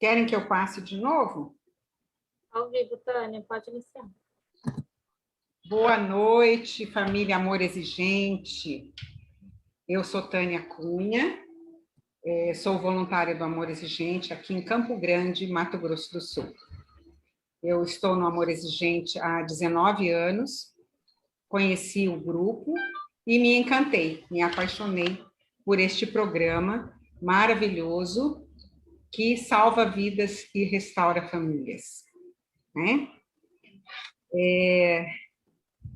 Querem que eu passe de novo? Ao vivo, Tânia, pode iniciar. Boa noite, família Amor Exigente. Eu sou Tânia Cunha, sou voluntária do Amor Exigente aqui em Campo Grande, Mato Grosso do Sul. Eu estou no Amor Exigente há 19 anos, conheci o grupo e me encantei, me apaixonei por este programa maravilhoso que salva vidas e restaura famílias, né?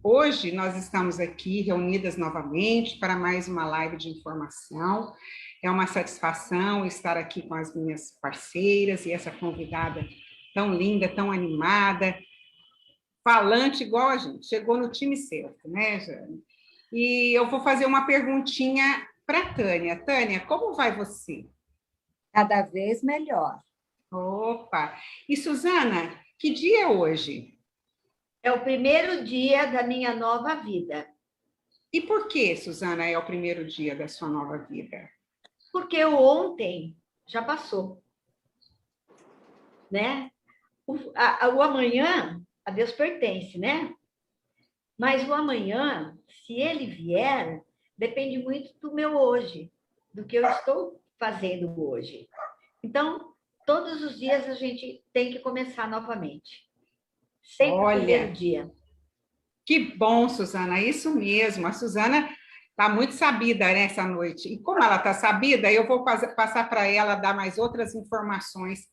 Hoje nós estamos aqui reunidas novamente para mais uma live de informação. É uma satisfação estar aqui com as minhas parceiras e essa convidada tão linda, tão animada, falante igual a gente. Chegou no time certo, né, Jane? E eu vou fazer uma perguntinha para a Tânia. Tânia, como vai você? Cada vez melhor. Opa! E Suzana, que dia é hoje? É o primeiro dia da minha nova vida. E por que, Suzana, é o primeiro dia da sua nova vida? Porque o ontem já passou, né? O amanhã, a Deus pertence, né? Mas o amanhã, se ele vier, depende muito do meu hoje, do que eu estou fazendo hoje. Então, todos os dias a gente tem que começar novamente. Sempre o primeiro dia. Que bom, Suzana, isso mesmo. A Suzana está muito sabida nessa noite. E como ela está sabida, eu vou passar para ela dar mais outras informações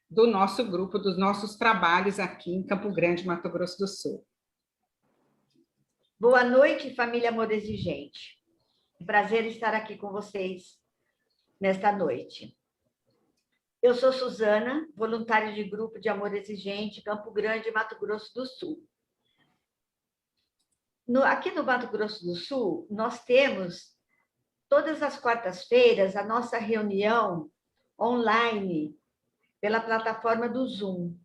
do nosso grupo, dos nossos trabalhos aqui em Campo Grande, Mato Grosso do Sul. Boa noite, família Amor Exigente. Um prazer estar aqui com vocês nesta noite. Eu sou Suzana, voluntária de grupo de Amor Exigente, Campo Grande, Mato Grosso do Sul. Aqui no Mato Grosso do Sul, nós temos, todas as quartas-feiras, a nossa reunião online pela plataforma do Zoom.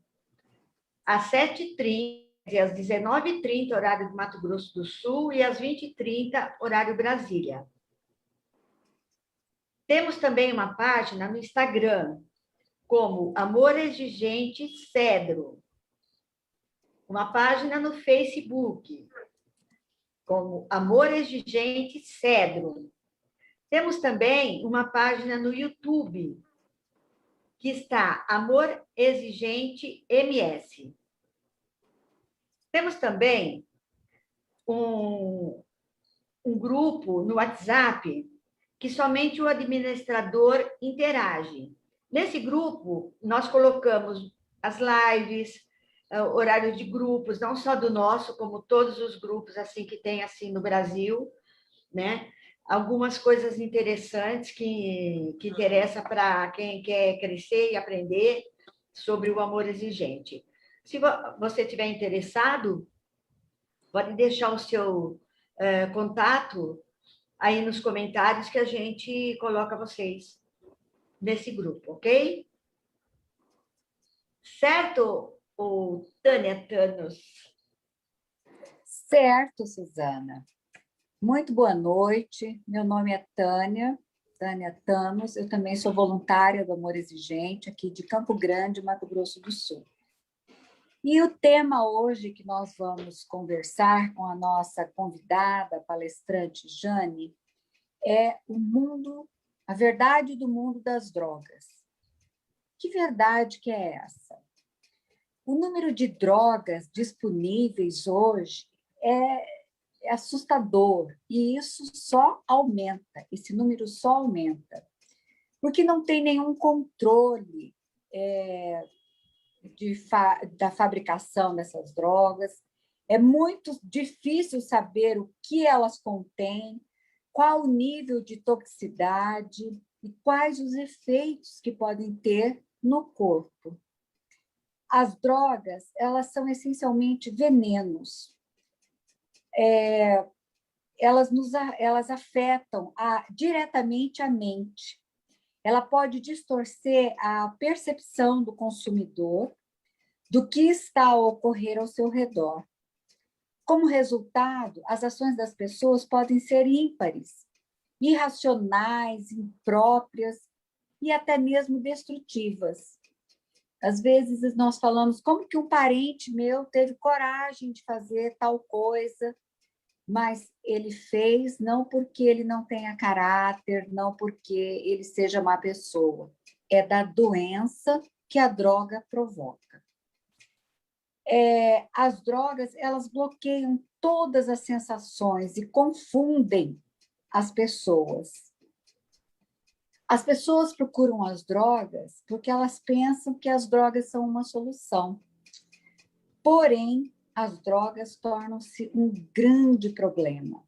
Às 7h30, às 19h30, horário do Mato Grosso do Sul, e às 20h30, horário Brasília. Temos também uma página no Instagram, como Amor Exigente Cedro. Uma página no Facebook, como Amor Exigente Cedro. Temos também uma página no YouTube, que está Amor Exigente MS. Temos também um grupo no WhatsApp, que somente o administrador interage. Nesse grupo, nós colocamos as lives, horário de grupos, não só do nosso, como todos os grupos assim que tem assim no Brasil, né? Algumas coisas interessantes que interessam para quem quer crescer e aprender sobre o amor exigente. Se você estiver interessado, pode deixar o seu contato aí nos comentários que a gente coloca vocês nesse grupo, ok? Certo, Tânia Thanos? Certo, Suzana. Muito boa noite. Meu nome é Tânia Thanos. Eu também sou voluntária do Amor Exigente, aqui de Campo Grande, Mato Grosso do Sul. E o tema hoje que nós vamos conversar com a nossa convidada, palestrante Jane, é a verdade do mundo das drogas. Que verdade que é essa? O número de drogas disponíveis hoje é assustador, e isso só aumenta, esse número só aumenta, porque não tem nenhum controle da fabricação dessas drogas, é muito difícil saber o que elas contêm, qual o nível de toxicidade e quais os efeitos que podem ter no corpo. As drogas, elas são essencialmente venenos. Elas afetam diretamente a mente. Ela pode distorcer a percepção do consumidor do que está a ocorrer ao seu redor. Como resultado, as ações das pessoas podem ser ímpares, irracionais, impróprias e até mesmo destrutivas. Às vezes nós falamos como que um parente meu teve coragem de fazer tal coisa, mas ele fez não porque ele não tenha caráter, não porque ele seja má pessoa. É da doença que a droga provoca. As drogas, elas bloqueiam todas as sensações e confundem as pessoas. As pessoas procuram as drogas porque elas pensam que as drogas são uma solução. Porém, as drogas tornam-se um grande problema.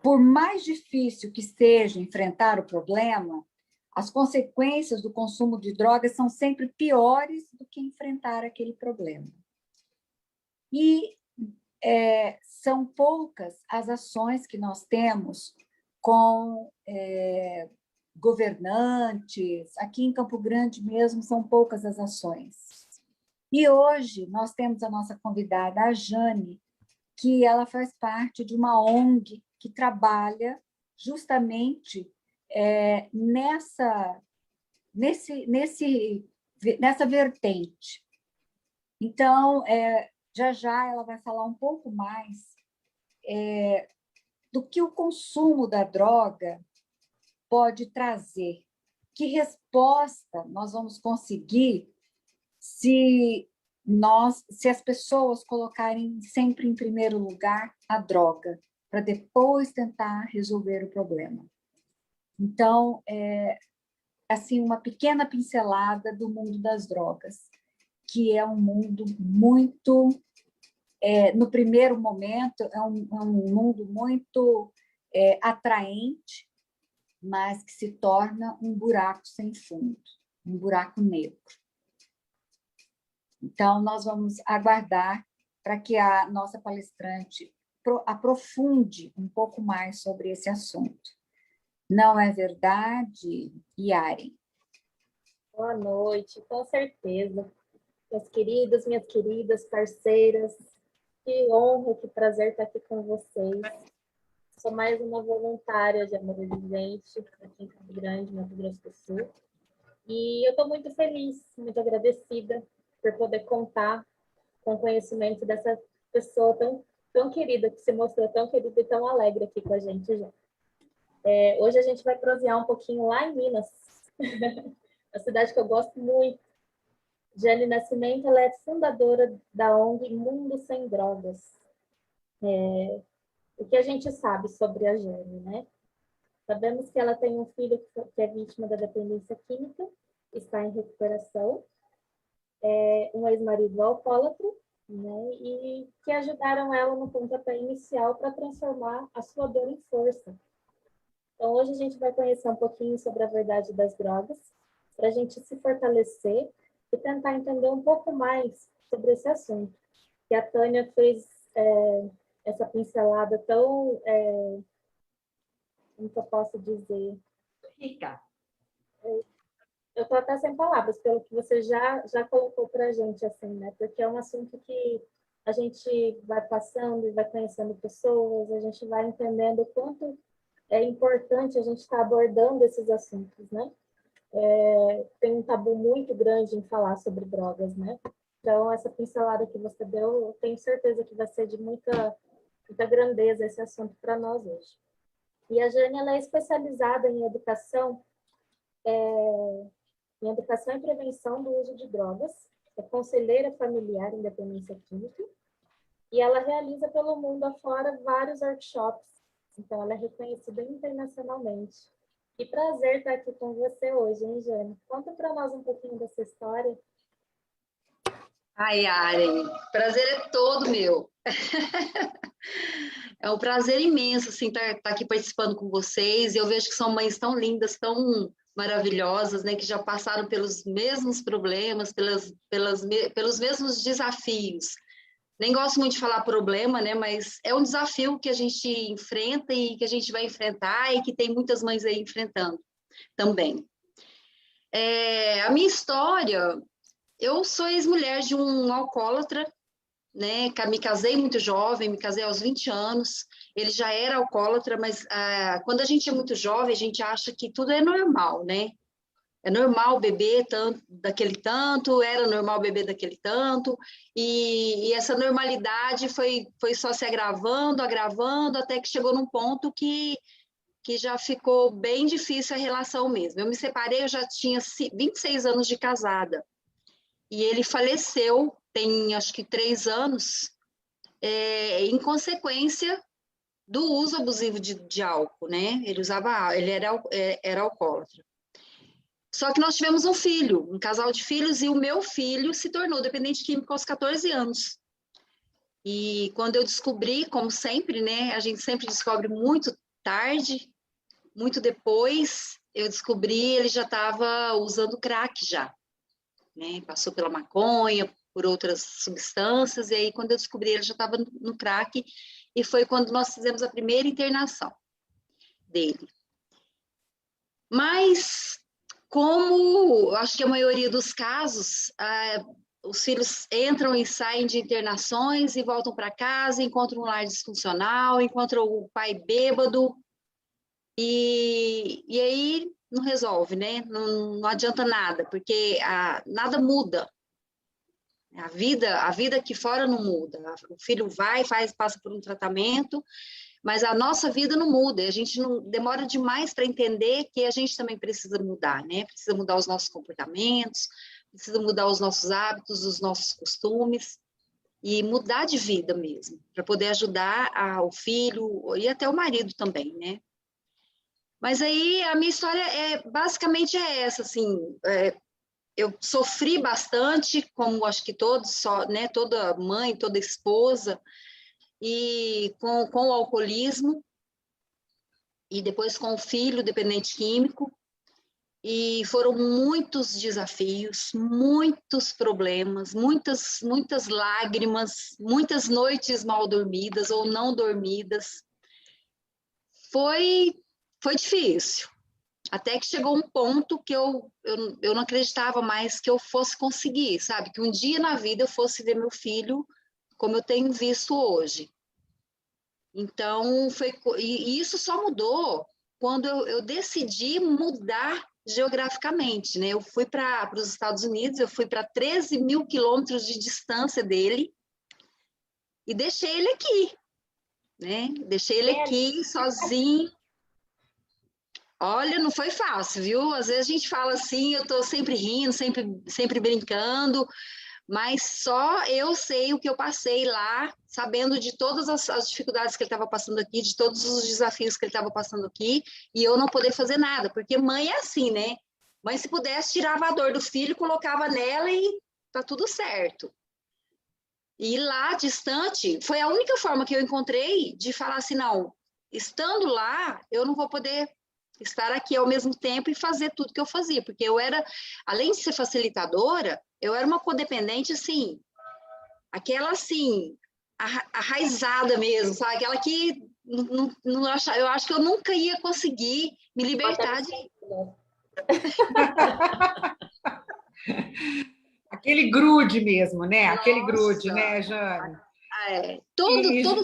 Por mais difícil que seja enfrentar o problema, as consequências do consumo de drogas são sempre piores do que enfrentar aquele problema. E são poucas as ações que nós temos com governantes. Aqui em Campo Grande mesmo, são poucas as ações. E hoje nós temos a nossa convidada, a Jane, que ela faz parte de uma ONG que trabalha justamente nessa vertente. Então, já ela vai falar um pouco mais do que o consumo da droga pode trazer. Que resposta nós vamos conseguir se as pessoas colocarem sempre em primeiro lugar a droga, para depois tentar resolver o problema. Então, assim, uma pequena pincelada do mundo das drogas, que é um mundo muito, no primeiro momento, é um mundo muito atraente, mas que se torna um buraco sem fundo, um buraco negro. Então, nós vamos aguardar para que a nossa palestrante aprofunde um pouco mais sobre esse assunto. Não é verdade, Yaren? Boa noite, com certeza. Minhas queridas parceiras, que honra, que prazer estar aqui com vocês. Sou mais uma voluntária de Amor Exigente, aqui em Campo Grande, Mato Grosso do Sul. E eu estou muito feliz, muito agradecida por poder contar com o conhecimento dessa pessoa tão querida, que se mostrou tão querida e tão alegre aqui com a gente já. Hoje a gente vai prosear um pouquinho lá em Minas, uma cidade que eu gosto muito. Jane Nascimento, ela é fundadora da ONG Mundo Sem Drogas. O que a gente sabe sobre a Jane, né? Sabemos que ela tem um filho que é vítima da dependência química, está em recuperação, um ex-marido alcoólatra, né? E que ajudaram ela no pontapé inicial para transformar a sua dor em força. Então, hoje a gente vai conhecer um pouquinho sobre a verdade das drogas, para a gente se fortalecer e tentar entender um pouco mais sobre esse assunto. Que a Tânia fez essa pincelada tão, como que eu posso dizer? Rica. Eu estou até sem palavras, pelo que você já colocou para a gente, assim, né? Porque é um assunto que a gente vai passando e vai conhecendo pessoas, a gente vai entendendo o quanto é importante a gente estar abordando esses assuntos, né? Tem um tabu muito grande em falar sobre drogas, né? Então, essa pincelada que você deu, eu tenho certeza que vai ser de muita grandeza esse assunto para nós hoje. E a Jane, ela é especializada em educação e prevenção do uso de drogas, é conselheira familiar em dependência química, e ela realiza pelo mundo afora vários workshops, então ela é reconhecida internacionalmente. Que prazer estar aqui com você hoje, hein, Jane? Conta para nós um pouquinho dessa história. Ai, Yaren, prazer é todo meu. É um prazer imenso, assim, estar aqui participando com vocês. Eu vejo que são mães tão lindas, tão maravilhosas, né, que já passaram pelos mesmos problemas, pelos mesmos desafios. Nem gosto muito de falar problema, né, mas é um desafio que a gente enfrenta e que a gente vai enfrentar e que tem muitas mães aí enfrentando também. A minha história, eu sou ex-mulher de um alcoólatra, né, me casei muito jovem, me casei aos 20 anos, ele já era alcoólatra, mas quando a gente é muito jovem, a gente acha que tudo é normal, né? é normal beber tanto, daquele tanto, era normal beber daquele tanto, e essa normalidade foi só se agravando, até que chegou num ponto que já ficou bem difícil a relação mesmo. Eu me separei, eu já tinha 26 anos de casada, e ele faleceu, tem acho que 3 anos, em consequência do uso abusivo de álcool, né? Ele era alcoólatra. Só que nós tivemos um filho, um casal de filhos, e o meu filho se tornou dependente químico aos 14 anos. E quando eu descobri, como sempre, né? A gente sempre descobre muito tarde, muito depois, eu descobri, ele já estava usando crack já, né? Passou pela maconha, por outras substâncias, e aí quando eu descobri, ele já estava no crack, e foi quando nós fizemos a primeira internação dele. Mas, como acho que a maioria dos casos, os filhos entram e saem de internações e voltam para casa, encontram um lar disfuncional, encontram o pai bêbado, e aí não resolve, né? Não adianta nada, porque nada muda. A vida aqui fora não muda. O filho passa por um tratamento, mas a nossa vida não muda. A gente não demora demais para entender que a gente também precisa mudar, né? Precisa mudar os nossos comportamentos, precisa mudar os nossos hábitos, os nossos costumes, e mudar de vida mesmo, para poder ajudar o filho e até o marido também, né? Mas aí a minha história basicamente essa, assim, eu sofri bastante, como acho que todos, né, toda mãe, toda esposa, e com o alcoolismo, e depois com o filho dependente químico, e foram muitos desafios, muitos problemas, muitas lágrimas, muitas noites mal dormidas ou não dormidas. Foi difícil. Até que chegou um ponto que eu não acreditava mais que eu fosse conseguir, sabe? Que um dia na vida eu fosse ver meu filho como eu tenho visto hoje. Então, e isso só mudou quando eu decidi mudar geograficamente, né? Eu fui para os Estados Unidos, eu fui para 13 mil quilômetros de distância dele e deixei ele aqui, né? Deixei ele aqui sozinho. Olha, não foi fácil, viu? Às vezes a gente fala assim, eu estou sempre rindo, sempre brincando, mas só eu sei o que eu passei lá, sabendo de todas as dificuldades que ele estava passando aqui, de todos os desafios que ele estava passando aqui, e eu não poder fazer nada, porque mãe é assim, né? Mãe, se pudesse, tirava a dor do filho, colocava nela e tá tudo certo. E lá, distante, foi a única forma que eu encontrei de falar assim, não, estando lá, eu não vou poder estar aqui ao mesmo tempo e fazer tudo que eu fazia, porque eu era, além de ser facilitadora, eu era uma codependente, assim, aquela, assim, arraizada mesmo, sabe? Aquela que eu acho que eu nunca ia conseguir me libertar de... Aquele grude mesmo, né? Nossa. Aquele grude, né, Jane? Todo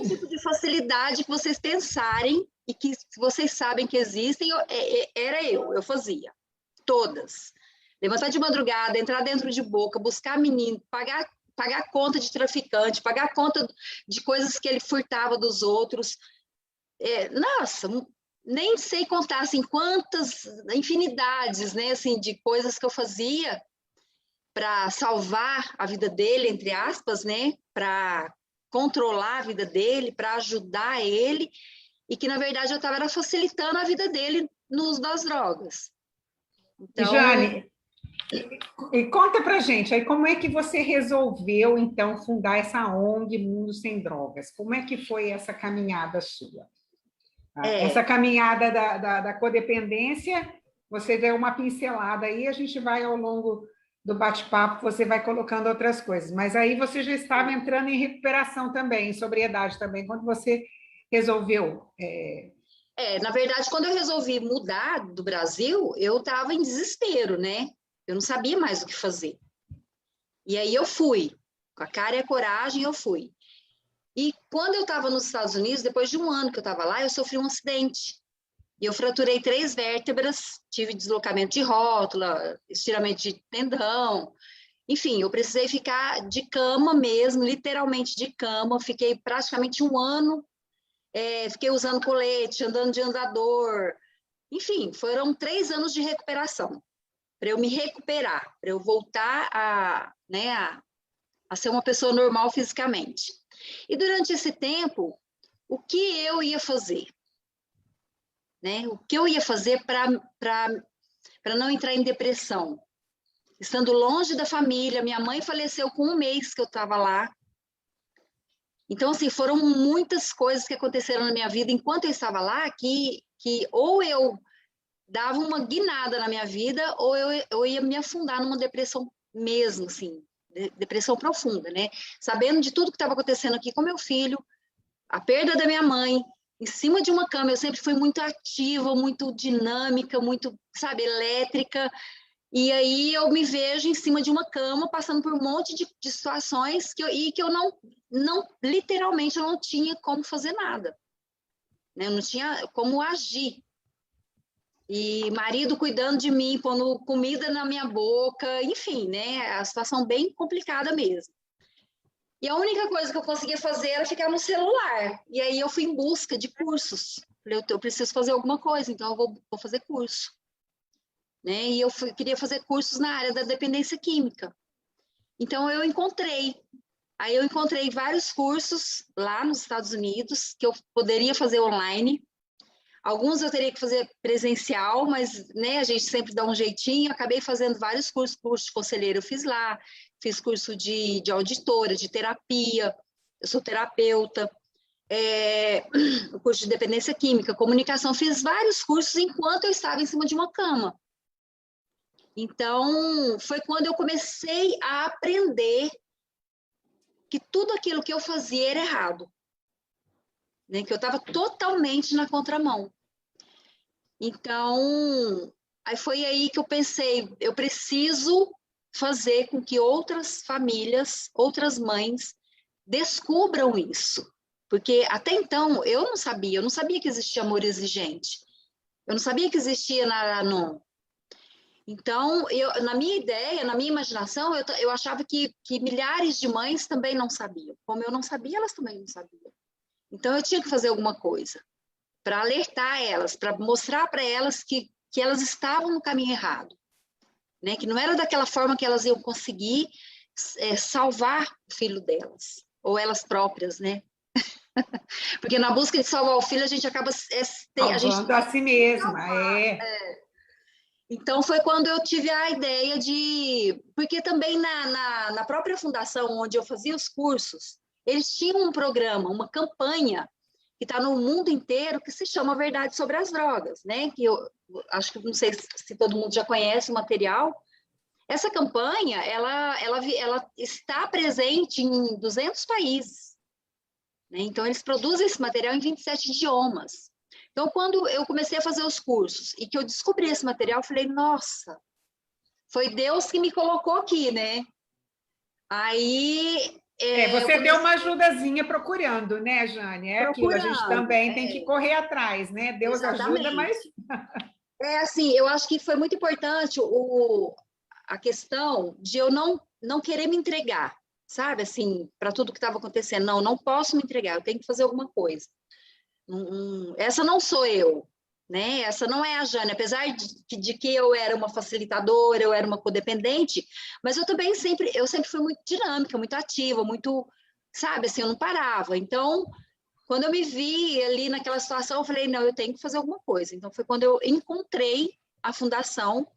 tipo de facilidade que vocês pensarem e que vocês sabem que existem, era eu fazia. Todas. Levantar de madrugada, entrar dentro de boca, buscar menino, pagar conta de traficante, pagar conta de coisas que ele furtava dos outros. Nossa, nem sei contar assim, quantas infinidades, né, assim, de coisas que eu fazia para salvar a vida dele, entre aspas, né, para controlar a vida dele, para ajudar ele, e que, na verdade, eu estava facilitando a vida dele no uso das drogas. Então... Jane, e conta pra gente, aí como é que você resolveu, então, fundar essa ONG Mundo Sem Drogas? Como é que foi essa caminhada sua? Essa caminhada da codependência, você deu uma pincelada aí, a gente vai ao longo do bate-papo, você vai colocando outras coisas, mas aí você já estava entrando em recuperação também, em sobriedade também, quando você resolveu... Na verdade, quando eu resolvi mudar do Brasil, eu estava em desespero, né? Eu não sabia mais o que fazer. E aí eu fui, com a cara e a coragem, eu fui. E quando eu estava nos Estados Unidos, depois de um ano que eu estava lá, eu sofri um acidente. E eu fraturei 3 vértebras, tive deslocamento de rótula, estiramento de tendão. Enfim, eu precisei ficar de cama mesmo, literalmente de cama. Fiquei praticamente 1 ano, fiquei usando colete, andando de andador. Enfim, foram 3 anos de recuperação, para eu me recuperar, para eu voltar a ser uma pessoa normal fisicamente. E durante esse tempo, o que eu ia fazer? Né? O que eu ia fazer para não entrar em depressão? Estando longe da família, minha mãe faleceu com 1 mês que eu estava lá. Então, assim, foram muitas coisas que aconteceram na minha vida enquanto eu estava lá, que ou eu dava uma guinada na minha vida, ou eu ia me afundar numa depressão mesmo, assim, depressão profunda, né? Sabendo de tudo que estava acontecendo aqui com meu filho, a perda da minha mãe, em cima de uma cama. Eu sempre fui muito ativa, muito dinâmica, muito, sabe, elétrica. E aí eu me vejo em cima de uma cama, passando por um monte de situações que eu não literalmente, eu não tinha como fazer nada. Né? Eu não tinha como agir. E marido cuidando de mim, pondo comida na minha boca, enfim, né? A situação bem complicada mesmo. E a única coisa que eu conseguia fazer era ficar no celular. E aí eu fui em busca de cursos. Falei, eu preciso fazer alguma coisa, então eu vou fazer curso. Né? E eu queria fazer cursos na área da dependência química. Então eu encontrei vários cursos lá nos Estados Unidos que eu poderia fazer online. Alguns eu teria que fazer presencial, mas né, a gente sempre dá um jeitinho. Acabei fazendo vários cursos, curso de conselheiro eu fiz lá, fiz curso de auditora, de terapia, eu sou terapeuta, o curso de dependência química, comunicação, fiz vários cursos enquanto eu estava em cima de uma cama. Então, foi quando eu comecei a aprender que tudo aquilo que eu fazia era errado. Né? Que eu estava totalmente na contramão. Então, foi aí que eu pensei, eu preciso fazer com que outras famílias, outras mães, descubram isso. Porque até então, eu não sabia que existia amor exigente. Eu não sabia que existia na Aranon. Então, na minha ideia, na minha imaginação, eu achava que milhares de mães também não sabiam. Como eu não sabia, elas também não sabiam. Então, eu tinha que fazer alguma coisa para alertar elas, para mostrar para elas que elas estavam no caminho errado. Né? Que não era daquela forma que elas iam conseguir salvar o filho delas, ou elas próprias, né? Porque na busca de salvar o filho, a gente acaba... salvando a si mesma, Então, foi quando eu tive a ideia de... Porque também na própria fundação, onde eu fazia os cursos, eles tinham um programa, uma campanha, que está no mundo inteiro, que se chama Verdade sobre as Drogas, né? Que eu acho que, não sei se todo mundo já conhece o material. Essa campanha, ela está presente em 200 países. Né? Então, eles produzem esse material em 27 idiomas. Então, quando eu comecei a fazer os cursos e que eu descobri esse material, eu falei, nossa, foi Deus que me colocou aqui, né? Aí... você deu uma ajudazinha procurando, né, Jane? Aquilo, a gente também tem que correr atrás, né? Deus Exatamente. ajuda, mas... assim, eu acho que foi muito importante a questão de eu não querer me entregar, sabe? Assim, para tudo que estava acontecendo. Não posso me entregar, eu tenho que fazer alguma coisa. Essa não sou eu, né? Essa não é a Jane, apesar de que eu era uma facilitadora, eu era uma codependente, mas eu sempre fui muito dinâmica, muito ativa, muito, sabe, assim, eu não parava. Então, quando eu me vi ali naquela situação, eu falei, não, eu tenho que fazer alguma coisa. Então, foi quando eu encontrei a fundação,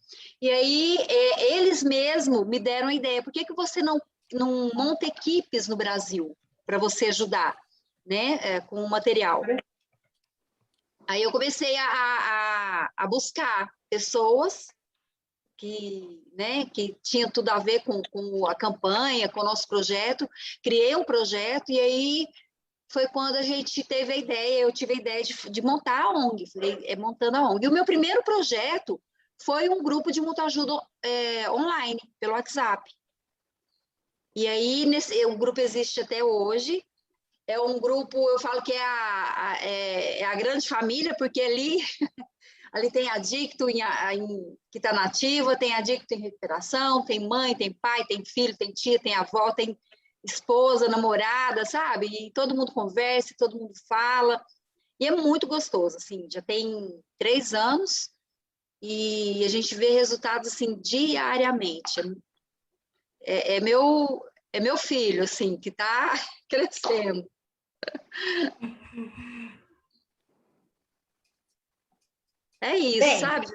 e aí eles mesmos me deram a ideia, por que você não monta equipes no Brasil para você ajudar, né, com o material? Aí eu comecei a buscar pessoas que tinham tudo a ver com a campanha, com o nosso projeto, criei um projeto, e aí foi quando a gente teve a ideia, eu tive a ideia de montar a ONG, falei, montando a ONG. E o meu primeiro projeto foi um grupo de muita-ajuda online, pelo WhatsApp. E aí, o grupo existe até hoje. É um grupo, eu falo que é a grande família, porque ali Ali tem adicto que está na ativa, tem adicto em recuperação, tem mãe, tem pai, tem filho, tem tia, tem avó, tem esposa, namorada, sabe? E todo mundo conversa, todo mundo fala. E é muito gostoso, assim, já tem 3 anos e a gente vê resultados, assim, diariamente. É meu filho, assim, que está crescendo. É isso, Bem, sabe?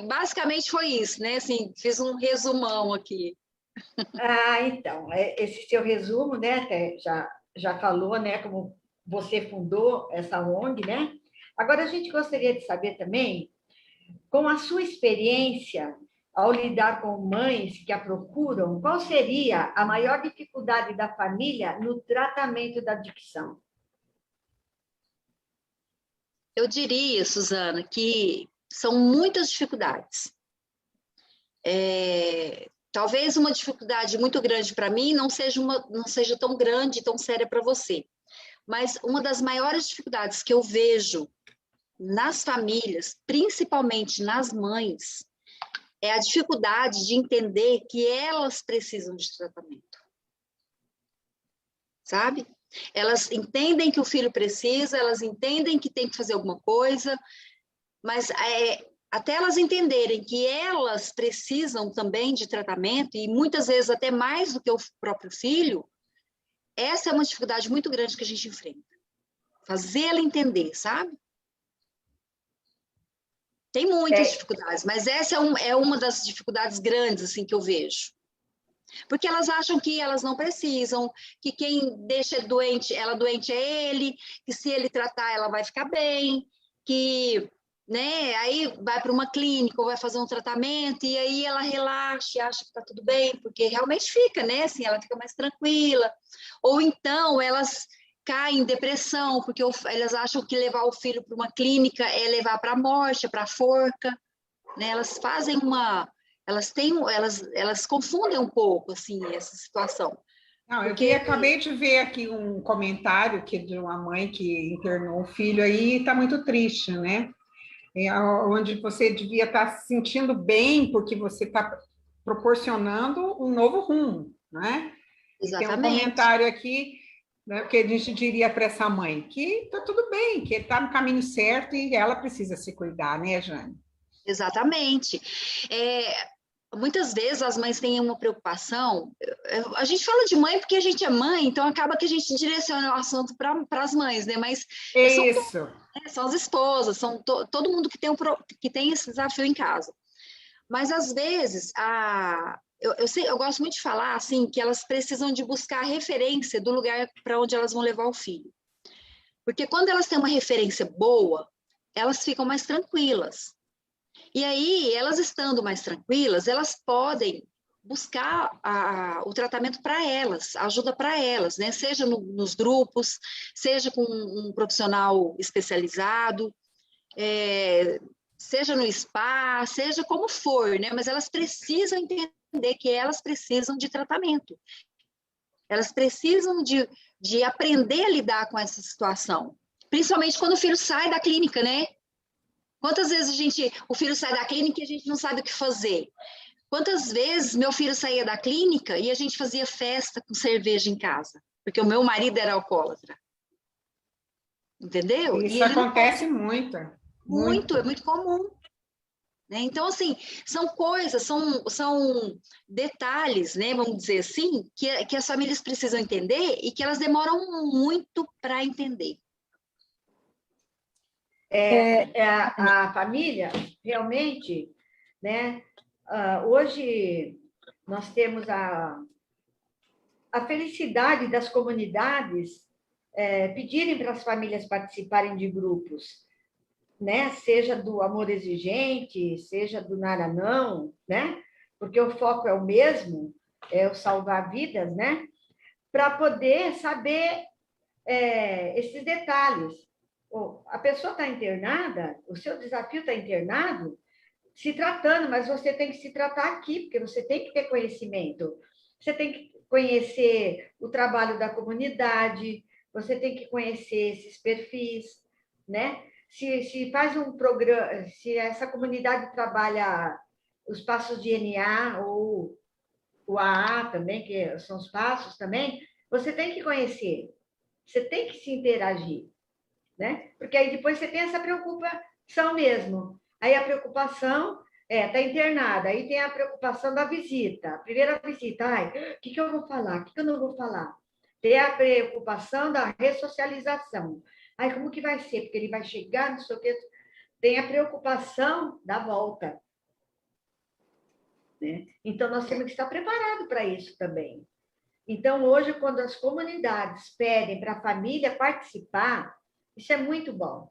Basicamente foi isso, né? Assim, fiz um resumão aqui. então, esse seu resumo, né, até já falou, né, como você fundou essa ONG, né? Agora, a gente gostaria de saber também, com a sua experiência ao lidar com mães que a procuram, qual seria a maior dificuldade da família no tratamento da adicção? Eu diria, Suzana, que são muitas dificuldades. Talvez uma dificuldade muito grande para mim não seja tão grande, tão séria para você. Mas uma das maiores dificuldades que eu vejo nas famílias, principalmente nas mães, é a dificuldade de entender que elas precisam de tratamento. Sabe? Elas entendem que o filho precisa, elas entendem que tem que fazer alguma coisa, mas até elas entenderem que elas precisam também de tratamento, e muitas vezes até mais do que o próprio filho, essa é uma dificuldade muito grande que a gente enfrenta. Fazer ela entender, sabe? Tem muitas dificuldades, mas essa é uma das dificuldades grandes assim, que eu vejo. Porque elas acham que elas não precisam, que quem deixa ela doente é ele, que se ele tratar ela vai ficar bem, que, né, aí vai para uma clínica ou vai fazer um tratamento e aí ela relaxa e acha que está tudo bem, porque realmente fica, né, assim, ela fica mais tranquila. Ou então elas caem em depressão, porque elas acham que levar o filho para uma clínica é levar para a morte, para a forca, né? Elas fazem elas confundem um pouco assim essa situação. Não, acabei de ver aqui um comentário de uma mãe que internou um filho aí e está muito triste, né? Onde você devia estar se sentindo bem porque você está proporcionando um novo rumo, né? Exatamente. Tem um comentário aqui, né, que a gente diria para essa mãe que está tudo bem, que está no caminho certo e ela precisa se cuidar, né, Jane? Exatamente. Muitas vezes as mães têm uma preocupação. A gente fala de mãe porque a gente é mãe, então acaba que a gente direciona o assunto para as mães, né? Mas são as esposas, são todo mundo que tem esse desafio em casa. Mas às vezes eu gosto muito de falar assim que elas precisam de buscar a referência do lugar para onde elas vão levar o filho. Porque quando elas têm uma referência boa, elas ficam mais tranquilas. E aí, elas estando mais tranquilas, elas podem buscar o tratamento para elas, ajuda para elas, né? Seja nos grupos, seja com um profissional especializado, seja no spa, seja como for, né? Mas elas precisam entender que elas precisam de tratamento. Elas precisam de aprender a lidar com essa situação. Principalmente quando o filho sai da clínica, né? Quantas vezes o filho sai da clínica e a gente não sabe o que fazer? Quantas vezes meu filho saía da clínica e a gente fazia festa com cerveja em casa? Porque o meu marido era alcoólatra. Entendeu? Isso acontece muito. Muito, é muito comum. Né? Então, assim, são coisas, são detalhes, né, vamos dizer assim, que as famílias precisam entender e que elas demoram muito para entender. A família, realmente, né? Hoje nós temos a felicidade das comunidades pedirem para as famílias participarem de grupos, né? Seja do Amor Exigente, seja do Naranão, né? Porque o foco é o mesmo, é o salvar vidas, né? Para poder saber esses detalhes. A pessoa está internada, o seu desafio está internado, se tratando, mas você tem que se tratar aqui, porque você tem que ter conhecimento. Você tem que conhecer o trabalho da comunidade, você tem que conhecer esses perfis, né? se faz um programa, se essa comunidade trabalha os passos de NA ou o AA também, que são os passos também, você tem que conhecer, você tem que se interagir, né? Porque aí depois você tem essa preocupação mesmo. Aí a preocupação tá internada, aí tem a preocupação da visita, a primeira visita, ai, o que eu vou falar, o que eu não vou falar? Tem a preocupação da ressocialização. Ai, como que vai ser? Porque ele vai chegar, não sei o quê. Tem a preocupação da volta, né? Então, nós temos que estar preparados para isso também. Então, hoje, quando as comunidades pedem para a família participar, isso é muito bom.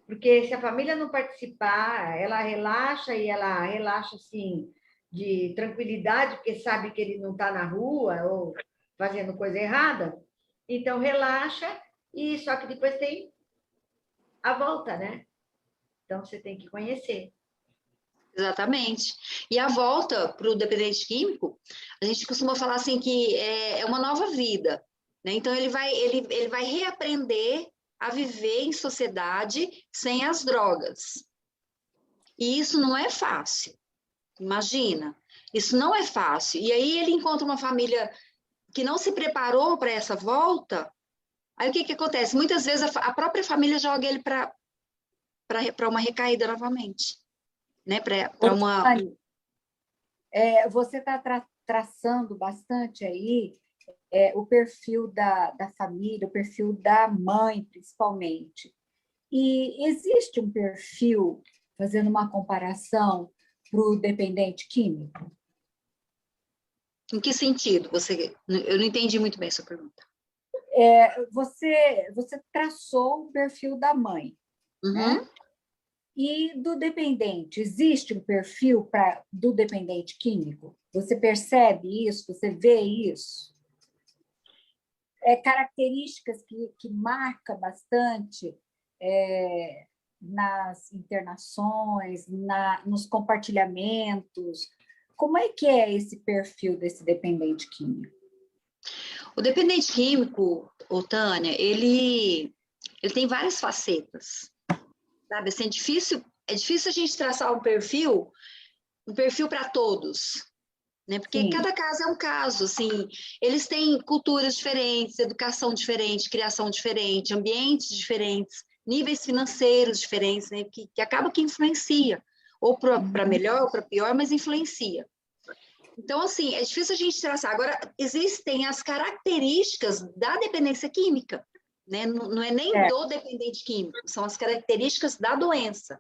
Porque se a família não participar, ela relaxa, e ela relaxa, assim, de tranquilidade, porque sabe que ele não está na rua ou fazendo coisa errada. Então, relaxa, e só que depois tem a volta, né? Então, você tem que conhecer. Exatamente. E a volta para o dependente químico, a gente costuma falar assim que é uma nova vida, né? Então ele vai reaprender a viver em sociedade sem as drogas. E isso não é fácil. Imagina, isso não é fácil. E aí ele encontra uma família que não se preparou para essa volta. Aí o que acontece? Muitas vezes a própria família joga ele para uma recaída novamente. Né, para uma... Você está traçando bastante aí o perfil da família, o perfil da mãe, principalmente. E existe um perfil, fazendo uma comparação, para o dependente químico? Em que sentido? Eu não entendi muito bem a sua pergunta. Você traçou o perfil da mãe, uhum. Né? E do dependente, existe um perfil do dependente químico? Você percebe isso? Você vê isso? Características que marcam bastante nas internações, nos compartilhamentos. Como é que é esse perfil desse dependente químico? O dependente químico, Tânia, ele tem várias facetas. Sabe, assim, é difícil a gente traçar um perfil para todos, né? Porque Sim. Cada caso é um caso, assim, eles têm culturas diferentes, educação diferente, criação diferente, ambientes diferentes, níveis financeiros diferentes, né? Que acaba que influencia, ou para melhor ou para pior, mas influencia. Então, assim, é difícil a gente traçar. Agora, existem as características da dependência química, né? Não é nem do dependente químico, são as características da doença,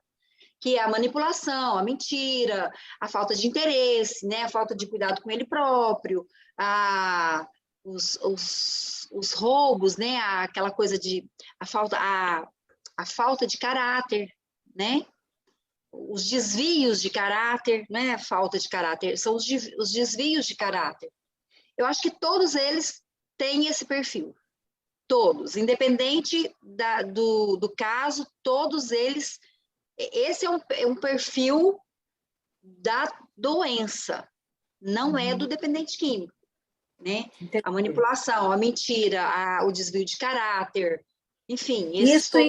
que é a manipulação, a mentira, a falta de interesse, né? A falta de cuidado com ele próprio, os roubos, né? Aquela coisa de a falta de caráter, né? Os desvios de caráter, não é a falta de caráter, são os desvios de caráter. Eu acho que todos eles têm esse perfil. Todos, independente do caso, todos eles, esse é um perfil da doença, não é do dependente químico, né? A manipulação, a mentira, o desvio de caráter, enfim. Isso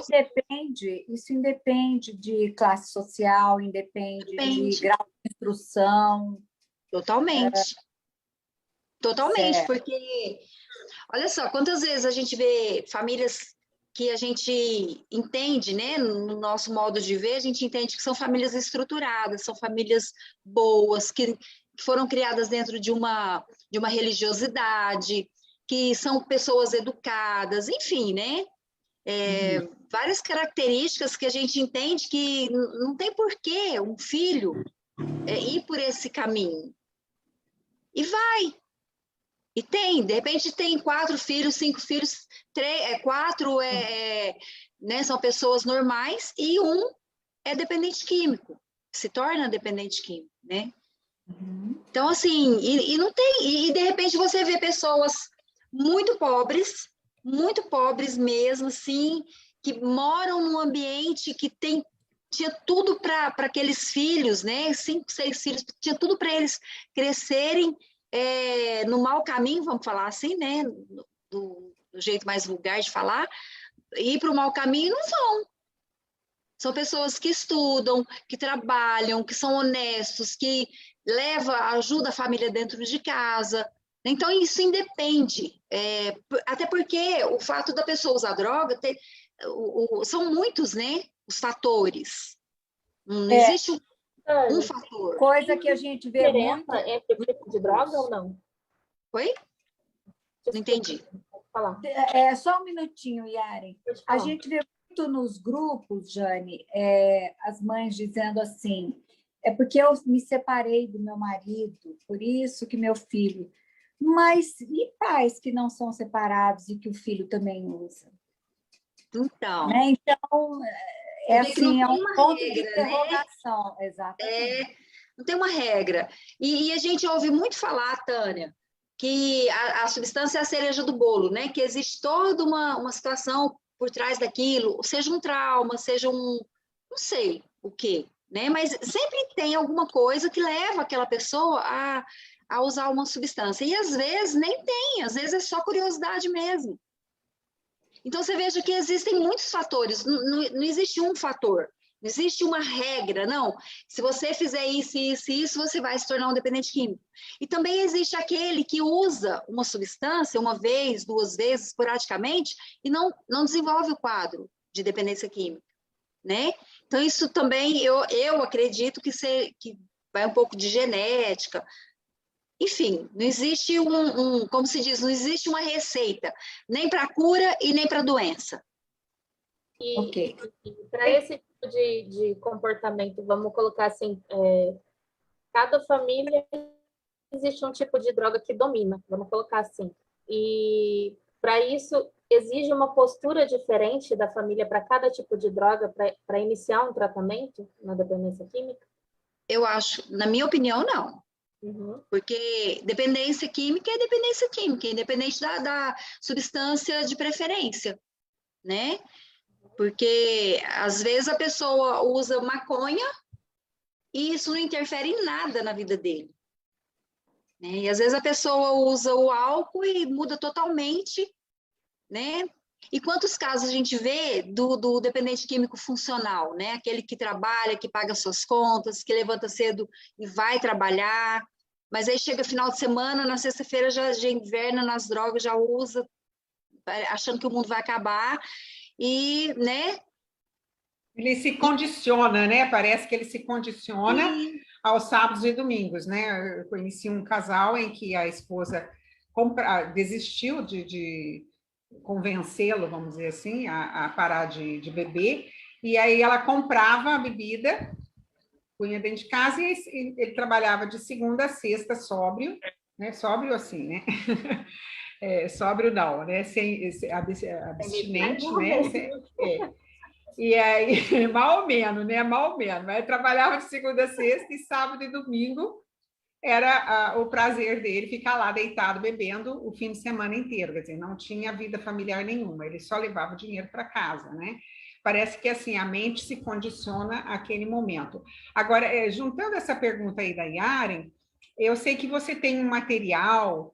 independe de classe social, independe de grau de instrução. Totalmente. Totalmente, certo. Porque... Olha só, quantas vezes a gente vê famílias que a gente entende, né, no nosso modo de ver, a gente entende que são famílias estruturadas, são famílias boas, que foram criadas dentro de uma religiosidade, que são pessoas educadas, enfim, né? Várias características que a gente entende que não tem porquê um filho ir por esse caminho. E vai. E de repente tem 4 filhos, 5 filhos, 4 né, são pessoas normais e um é dependente químico, se torna dependente químico, né? Então, assim, e não tem, e de repente você vê pessoas muito pobres mesmo, assim, que moram num ambiente que tinha tudo para aqueles filhos, né? 5, 6 filhos, tinha tudo para eles crescerem no mau caminho, vamos falar assim, né? Do jeito mais vulgar de falar, ir para o mau caminho, não vão. São pessoas que estudam, que trabalham, que são honestos, que ajuda a família dentro de casa. Então, isso independe. Até porque o fato da pessoa usar droga, são muitos, né, os fatores. Não existe um fator. Coisa que a gente vê muito... diferença entre o tipo de droga ou não? Oi? Não entendi. Pode falar. Só um minutinho, Yaren. Pode A falar. gente vê muito nos grupos, Jane, as mães dizendo assim, é porque eu me separei do meu marido, por isso que meu filho... Mas e pais que não são separados e que o filho também usa? Então, Né? Então, vê que não assim, é tem um uma ponto de regra, né? interrogação. Exatamente. Não tem uma regra. E a gente ouve muito falar, Tânia, que a substância é a cereja do bolo, né? Que existe toda uma situação por trás daquilo, seja um trauma, seja não sei o quê, né? Mas sempre tem alguma coisa que leva aquela pessoa a usar uma substância. E às vezes nem tem, às vezes é só curiosidade mesmo. Então você veja que existem muitos fatores, não existe um fator. Não existe uma regra, não. Se você fizer isso, isso e isso, você vai se tornar um dependente químico. E também existe aquele que usa uma substância uma vez, duas vezes, esporadicamente, e não desenvolve o quadro de dependência química, né? Então, isso também, eu acredito que vai um pouco de genética. Enfim, não existe como se diz, não existe uma receita, nem para cura e nem para doença. Ok. Para esse tipo de comportamento, vamos colocar assim, cada família existe um tipo de droga que domina, vamos colocar assim. E para isso exige uma postura diferente da família para cada tipo de droga para iniciar um tratamento na dependência química? Eu acho, na minha opinião, não. Uhum. Porque dependência química é dependência química, independente da substância de preferência, né? Porque às vezes a pessoa usa maconha e isso não interfere em nada na vida dele, né? E às vezes a pessoa usa o álcool e muda totalmente, né? E quantos casos a gente vê do dependente químico funcional, né? Aquele que trabalha, que paga suas contas, que levanta cedo e vai trabalhar, mas aí chega final de semana, na sexta-feira já inverna nas drogas, já usa, achando que o mundo vai acabar, e, né? Ele se condiciona, né? Parece que ele se condiciona Sim. aos sábados e domingos, né? Eu conheci um casal em que a esposa desistiu de convencê-lo, vamos dizer assim, a parar de beber, e aí ela comprava a bebida, punha dentro de casa e ele trabalhava de segunda a sexta sóbrio, né? Sóbrio assim, né? Sóbrio não, né? Sem abstinente, né? E aí, mal ou menos, né? Mal ou menos. Mas trabalhava de segunda a sexta e sábado e domingo era o prazer dele ficar lá deitado bebendo o fim de semana inteiro. Quer dizer, não tinha vida familiar nenhuma, ele só levava dinheiro para casa, né? Parece que assim a mente se condiciona àquele momento. Agora, juntando essa pergunta aí da Yaren, eu sei que você tem um material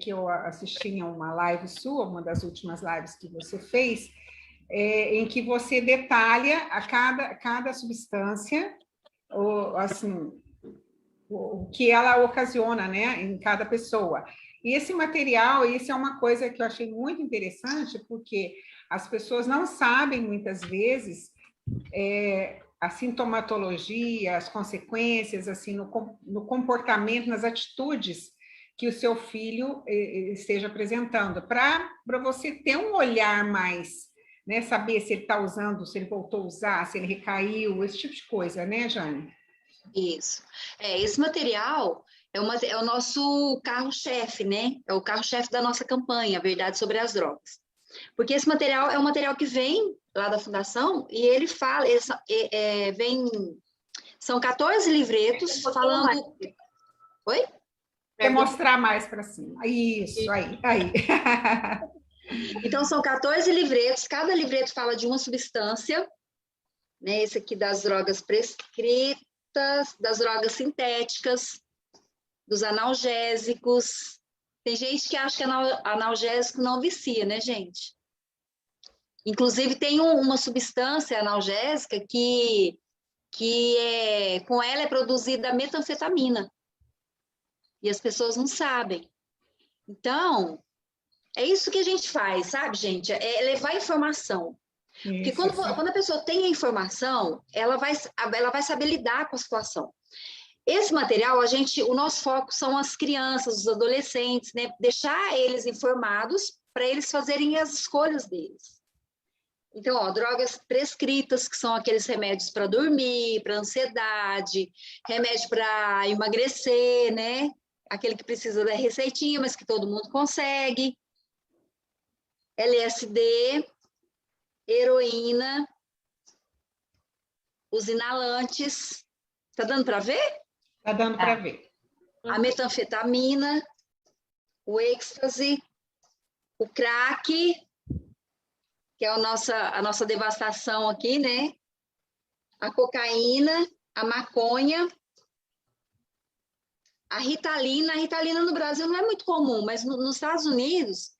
que eu assisti em uma live sua, uma das últimas lives que você fez, em que você detalha cada substância, assim, o que ela ocasiona, né, em cada pessoa. E esse material, isso é uma coisa que eu achei muito interessante, porque as pessoas não sabem, muitas vezes, a sintomatologia, as consequências, assim, no comportamento, nas atitudes que o seu filho esteja apresentando, para você ter um olhar mais, né, saber se ele está usando, se ele voltou a usar, se ele recaiu, esse tipo de coisa, né, Jane? Isso. Esse material é o nosso carro-chefe, né? É o carro-chefe da nossa campanha, Verdade sobre as Drogas. Porque esse material é um material que vem lá da Fundação e ele fala, são 14 livretos falando... Oi? Quer mostrar mais para cima. Isso, aí. Então, são 14 livretos, cada livreto fala de uma substância, né? Esse aqui das drogas prescritas, das drogas sintéticas, dos analgésicos. Tem gente que acha que analgésico não vicia, né, gente? Inclusive, tem uma substância analgésica com ela é produzida a metanfetamina. E as pessoas não sabem. Então, é isso que a gente faz, sabe, gente? É levar informação. Porque quando a pessoa tem a informação, ela vai saber lidar com a situação. Esse material, o nosso foco são as crianças, os adolescentes, né? Deixar eles informados para eles fazerem as escolhas deles. Então, ó, drogas prescritas, que são aqueles remédios para dormir, para ansiedade, remédio para emagrecer, né? Aquele que precisa da receitinha, mas que todo mundo consegue. LSD, heroína, os inalantes. Tá dando para ver? Tá dando para ver. A metanfetamina, o êxtase, o crack, que é a nossa devastação aqui, né? A cocaína, a maconha, a Ritalina. A Ritalina no Brasil não é muito comum, mas nos Estados Unidos,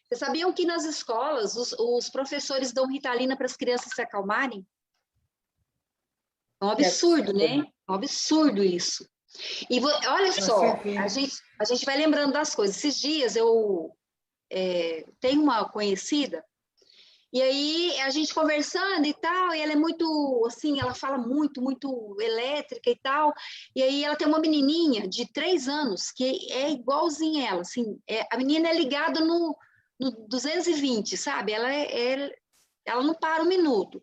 vocês sabiam que nas escolas os professores dão Ritalina para as crianças se acalmarem? É um absurdo, né? É um absurdo isso. E olha só, a gente vai lembrando das coisas. Esses dias eu tenho uma conhecida, e aí a gente conversando e tal, e ela é muito, assim, ela fala muito, muito elétrica e tal, e aí ela tem uma menininha de 3 anos, que é igualzinha ela, assim, a menina é ligada no 220, sabe? Ela não para um minuto.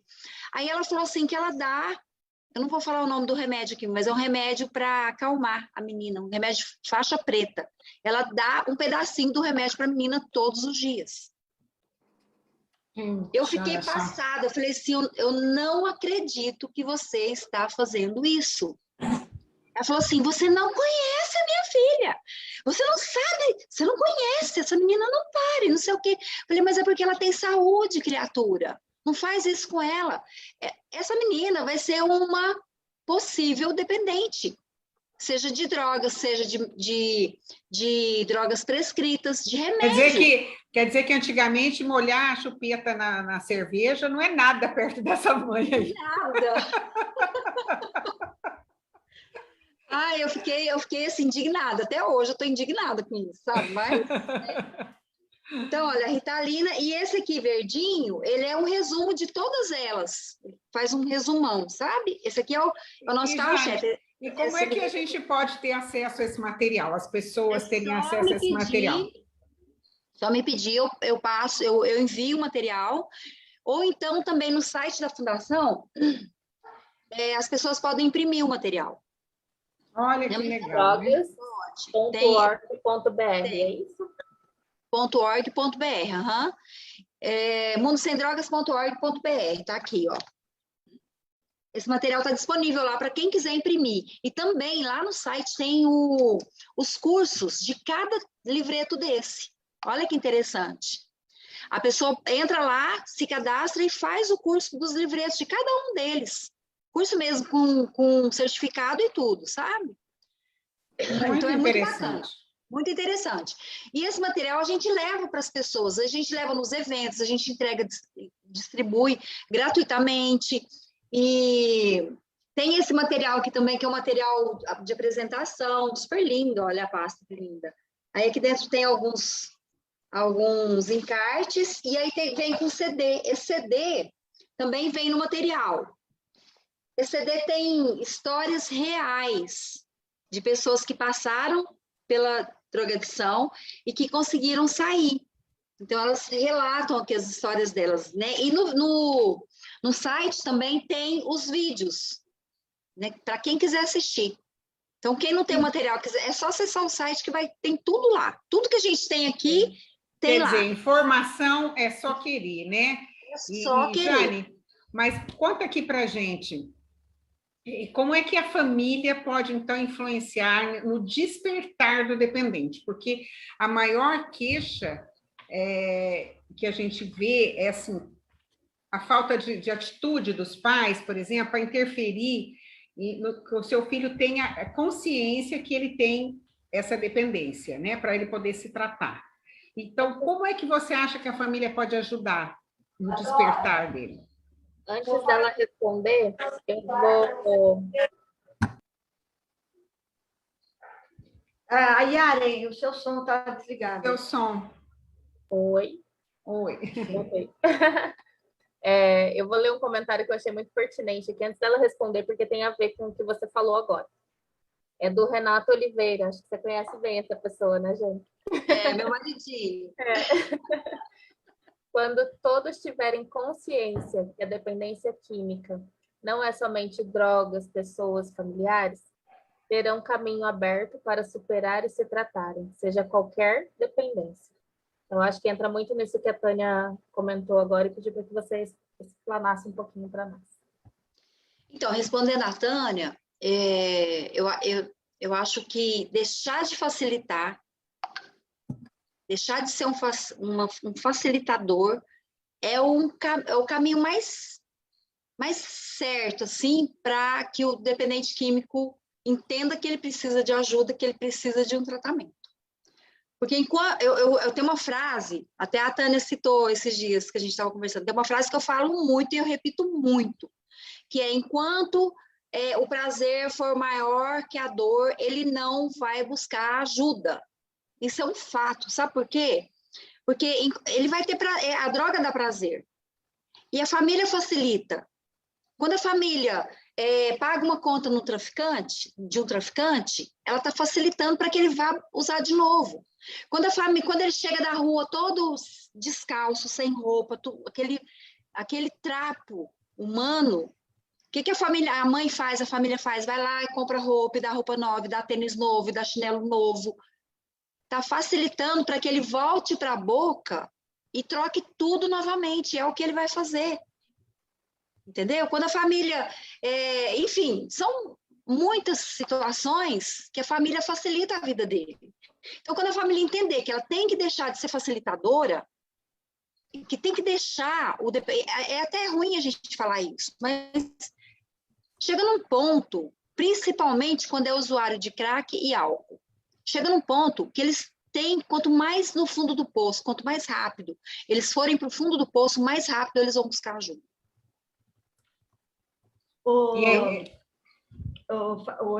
Aí ela falou assim que ela dá, eu não vou falar o nome do remédio aqui, mas é um remédio para acalmar a menina, um remédio faixa preta. Ela dá um pedacinho do remédio para a menina todos os dias. Eu fiquei passada, eu falei assim, eu não acredito que você está fazendo isso. Ela falou assim, você não conhece a minha filha, você não sabe, você não conhece, essa menina não pare, não sei o quê. Eu falei, mas é porque ela tem saúde, criatura, não faz isso com ela. Essa menina vai ser uma possível dependente, seja de drogas, seja de drogas prescritas, de remédio. Quer dizer que antigamente molhar a chupeta na cerveja não é nada perto dessa mãe aí. Nada. Eu fiquei assim, indignada. Até hoje eu estou indignada com isso, sabe? Mas, Então, olha, a Ritalina, e esse aqui verdinho, ele é um resumo de todas elas. Faz um resumão, sabe? Esse aqui é o nosso carro-chefe. E como é que a gente pode ter acesso a esse material? As pessoas terem acesso a esse material? Só me pedir, eu passo, eu envio o material, ou então também no site da Fundação, as pessoas podem imprimir o material. Olha que legal. Drogas.org.br, é isso? .org.br, mundosemdrogas.org.br, tá aqui, ó. Esse material está disponível lá para quem quiser imprimir. E também lá no site tem os cursos de cada livreto desse. Olha que interessante. A pessoa entra lá, se cadastra e faz o curso dos livretos de cada um deles. Curso mesmo com certificado e tudo, sabe? Então é muito bacana. Muito interessante. E esse material a gente leva para as pessoas, a gente leva nos eventos, a gente entrega, distribui gratuitamente. E tem esse material aqui também, que é um material de apresentação, super lindo, olha a pasta que linda. Aí aqui dentro tem alguns encartes, e aí vem com CD. Esse CD também vem no material. Esse CD tem histórias reais de pessoas que passaram pela drogadição e que conseguiram sair. Então, elas relatam aqui as histórias delas, né? E no site também tem os vídeos, né? Para quem quiser assistir. Então, quem não tem o material, é só acessar o site que tem tudo lá. Tudo que a gente tem aqui, tem lá. Quer dizer, informação é só querer, né? É só querer. Jane, mas conta aqui para a gente, como é que a família pode, então, influenciar no despertar do dependente? Porque a maior queixa que a gente vê é, assim, a falta de atitude dos pais, por exemplo, para interferir que o seu filho tenha consciência que ele tem essa dependência, né, para ele poder se tratar. Então, como é que você acha que a família pode ajudar no despertar dele. Antes dela responder, eu vou... Yaren, o seu som está desligado. Seu som. Oi. Oi. Voltei. Eu vou ler um comentário que eu achei muito pertinente aqui, antes dela responder, porque tem a ver com o que você falou agora. É do Renato Oliveira, acho que você conhece bem essa pessoa, né, gente? Meu maridinho. Quando todos tiverem consciência que a dependência química não é somente drogas, pessoas, familiares, terão caminho aberto para superar e se tratarem, seja qualquer dependência. Eu acho que entra muito nisso que a Tânia comentou agora e pedi para que vocês explanassem um pouquinho para nós. Então, respondendo a Tânia, eu acho que deixar de facilitar, deixar de ser um facilitador é o caminho mais certo, assim, para que o dependente químico entenda que ele precisa de ajuda, que ele precisa de um tratamento. Porque eu tenho uma frase, até a Tânia citou esses dias que a gente estava conversando, tem uma frase que eu falo muito e eu repito muito, que é: enquanto o prazer for maior que a dor, ele não vai buscar ajuda. Isso é um fato, sabe por quê? Porque ele vai ter a droga dá prazer. E a família facilita. Quando a família paga uma conta de um traficante, ela está facilitando para que ele vá usar de novo. Quando ele chega da rua todo descalço, sem roupa, aquele trapo humano, o que a mãe faz, a família faz? Vai lá e compra roupa, e dá roupa nova, e dá tênis novo, e dá chinelo novo. Está facilitando para que ele volte para a boca e troque tudo novamente. É o que ele vai fazer. Entendeu? Quando a família... enfim, são muitas situações que a família facilita a vida dele. Então, quando a família entender que ela tem que deixar de ser facilitadora, que tem que deixar... É até ruim a gente falar isso, mas chega num ponto, principalmente quando é usuário de crack e álcool, chega num ponto que eles têm, quanto mais no fundo do poço, quanto mais rápido eles forem para o fundo do poço, mais rápido eles vão buscar ajuda.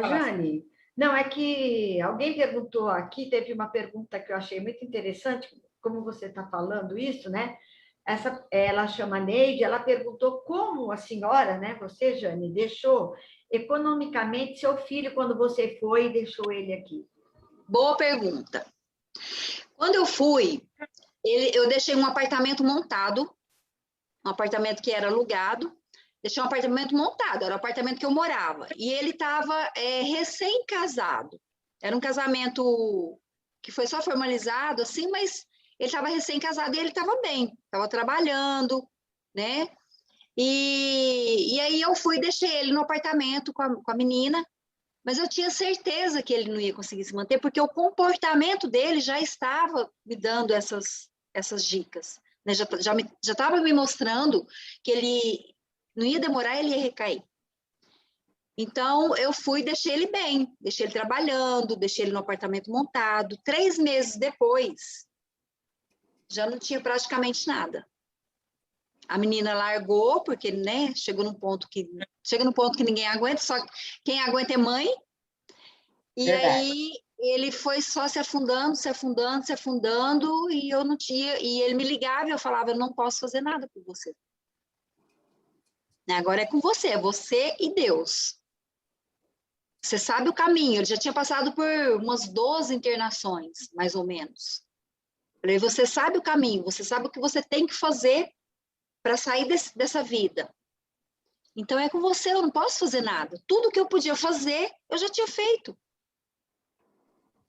Jane, não, é que alguém perguntou aqui, teve uma pergunta que eu achei muito interessante, como você está falando isso, né? Ela chama Neide, ela perguntou como a senhora, né, você, Jane, deixou economicamente seu filho quando você foi e deixou ele aqui. Boa pergunta. Quando eu fui, eu deixei um apartamento montado, um apartamento que era alugado, deixei um apartamento montado, era o apartamento que eu morava, e ele estava recém-casado. Era um casamento que foi só formalizado, assim, mas ele estava recém-casado e ele estava bem, estava trabalhando, né? E aí eu fui e deixei ele no apartamento com a menina, mas eu tinha certeza que ele não ia conseguir se manter, porque o comportamento dele já estava me dando essas dicas, né? Já estava me mostrando que ele não ia demorar, ele ia recair. Então, eu fui e deixei ele bem, deixei ele trabalhando, deixei ele no apartamento montado. 3 meses depois, já não tinha praticamente nada. A menina largou, porque, né, chega num ponto que ninguém aguenta, só quem aguenta é mãe. E verdade. Aí ele foi só se afundando, e eu não tinha, e ele me ligava e eu falava: eu não posso fazer nada por você. Agora é com você, é você e Deus. Você sabe o caminho, ele já tinha passado por umas 12 internações, mais ou menos. Falei: você sabe o caminho, você sabe o que você tem que fazer para sair dessa vida. Então é com você, eu não posso fazer nada. Tudo que eu podia fazer, eu já tinha feito.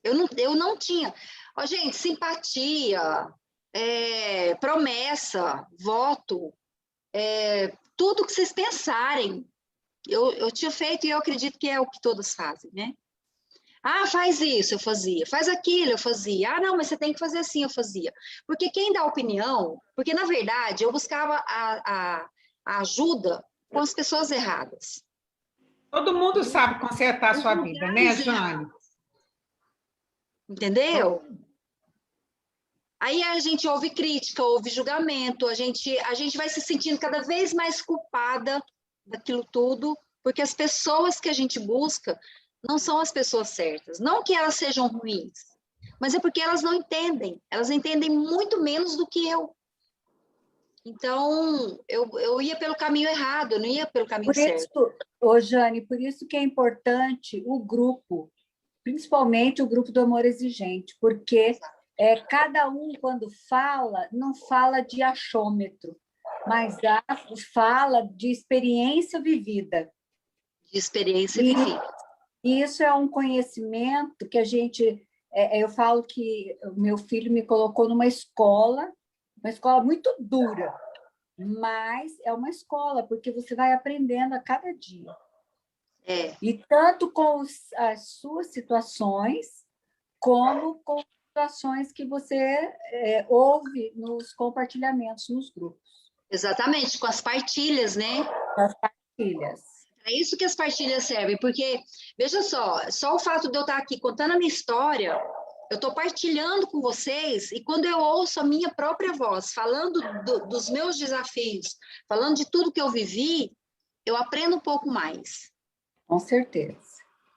Eu não tinha. Ó, gente, simpatia, promessa, voto, tudo que vocês pensarem, eu tinha feito, e eu acredito que é o que todos fazem, né? Ah, faz isso, eu fazia. Faz aquilo, eu fazia. Ah, não, mas você tem que fazer assim, eu fazia. Porque quem dá opinião... Porque, na verdade, eu buscava a ajuda com as pessoas erradas. Todo mundo sabe consertar a sua vida, né, Jane? Entendeu? Aí a gente ouve crítica, ouve julgamento, a gente vai se sentindo cada vez mais culpada daquilo tudo, porque as pessoas que a gente busca não são as pessoas certas. Não que elas sejam ruins, mas é porque elas não entendem. Elas entendem muito menos do que eu. Então, eu ia pelo caminho errado, eu não ia pelo caminho certo. Ô, Jane, por isso que é importante o grupo, principalmente o grupo do Amor Exigente, porque cada um, quando fala, não fala de achômetro, mas fala de experiência vivida. De experiência vivida. E isso é um conhecimento que a gente... eu falo que o meu filho me colocou numa escola muito dura, mas é uma escola, porque você vai aprendendo a cada dia. E tanto com as suas situações, como com situações que você ouve nos compartilhamentos nos grupos. Exatamente, com as partilhas, né? As partilhas. É isso que as partilhas servem, porque, veja só o fato de eu estar aqui contando a minha história, eu estou partilhando com vocês, e quando eu ouço a minha própria voz, falando dos meus desafios, falando de tudo que eu vivi, eu aprendo um pouco mais. Com certeza.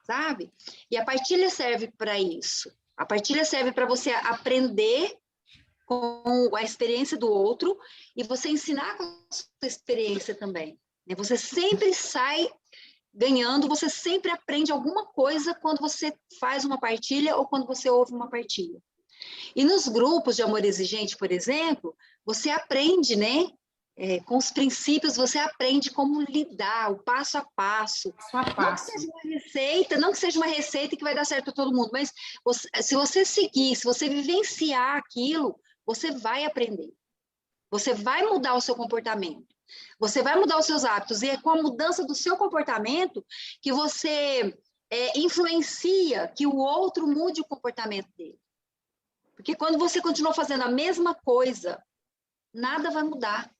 Sabe? E a partilha serve para isso. A partilha serve para você aprender com a experiência do outro e você ensinar com a sua experiência também. Você sempre sai ganhando, você sempre aprende alguma coisa quando você faz uma partilha ou quando você ouve uma partilha. E nos grupos de Amor Exigente, por exemplo, você aprende, né? Com os princípios, você aprende como lidar, o passo a passo. Não que seja uma receita, não que seja uma receita que vai dar certo para todo mundo, mas se você seguir, se você vivenciar aquilo, você vai aprender. Você vai mudar o seu comportamento. Você vai mudar os seus hábitos. E é com a mudança do seu comportamento que você influencia que o outro mude o comportamento dele. Porque quando você continua fazendo a mesma coisa, nada vai mudar.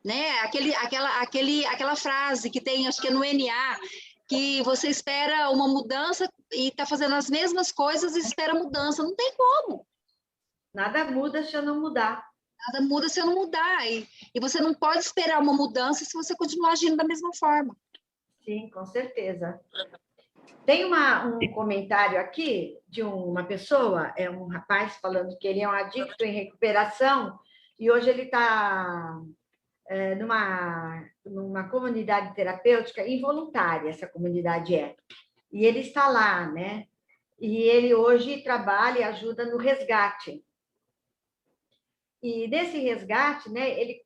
Né? Aquela frase que tem, acho que é no NA, que você espera uma mudança e está fazendo as mesmas coisas e espera mudança. Não tem como. Nada muda se eu não mudar. Nada muda se eu não mudar. E você não pode esperar uma mudança se você continuar agindo da mesma forma. Sim, com certeza. Tem um comentário aqui de uma pessoa, um rapaz falando que ele é um adicto em recuperação e hoje ele está numa comunidade terapêutica involuntária, essa comunidade é. E ele está lá, né? E ele hoje trabalha e ajuda no resgate. E nesse resgate, né, ele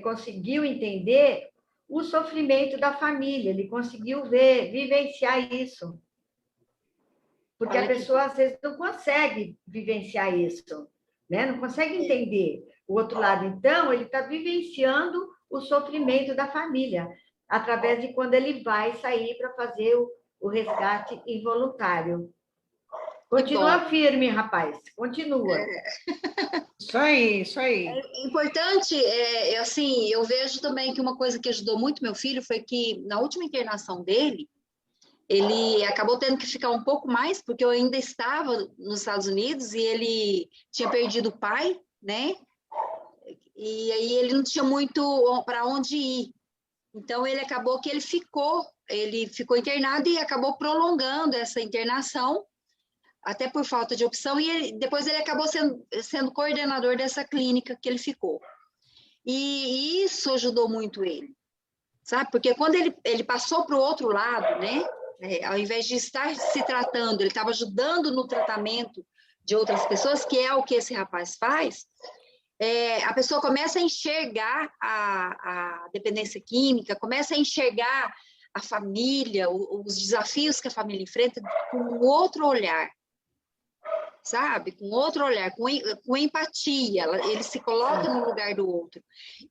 conseguiu entender o sofrimento da família, ele conseguiu vivenciar isso. Porque a pessoa, às vezes, não consegue vivenciar isso, né? Não consegue entender o outro lado. Então, ele está vivenciando o sofrimento da família, através de quando ele vai sair para fazer o resgate involuntário. Continua firme, rapaz, continua. Isso aí, isso aí. É importante, assim, eu vejo também que uma coisa que ajudou muito meu filho foi que na última internação dele, ele acabou tendo que ficar um pouco mais, porque eu ainda estava nos Estados Unidos e ele tinha perdido o pai, né? E aí ele não tinha muito para onde ir. Então, ele acabou que ele ficou internado e acabou prolongando essa internação, até por falta de opção, e depois ele acabou sendo coordenador dessa clínica que ele ficou. E isso ajudou muito ele, sabe? Porque quando ele passou para o outro lado, né? Ao invés de estar se tratando, ele estava ajudando no tratamento de outras pessoas, que é o que esse rapaz faz, a pessoa começa a enxergar a dependência química, começa a enxergar a família, os desafios que a família enfrenta com outro olhar, sabe? Com outro olhar, com empatia, ele se coloca no lugar do outro.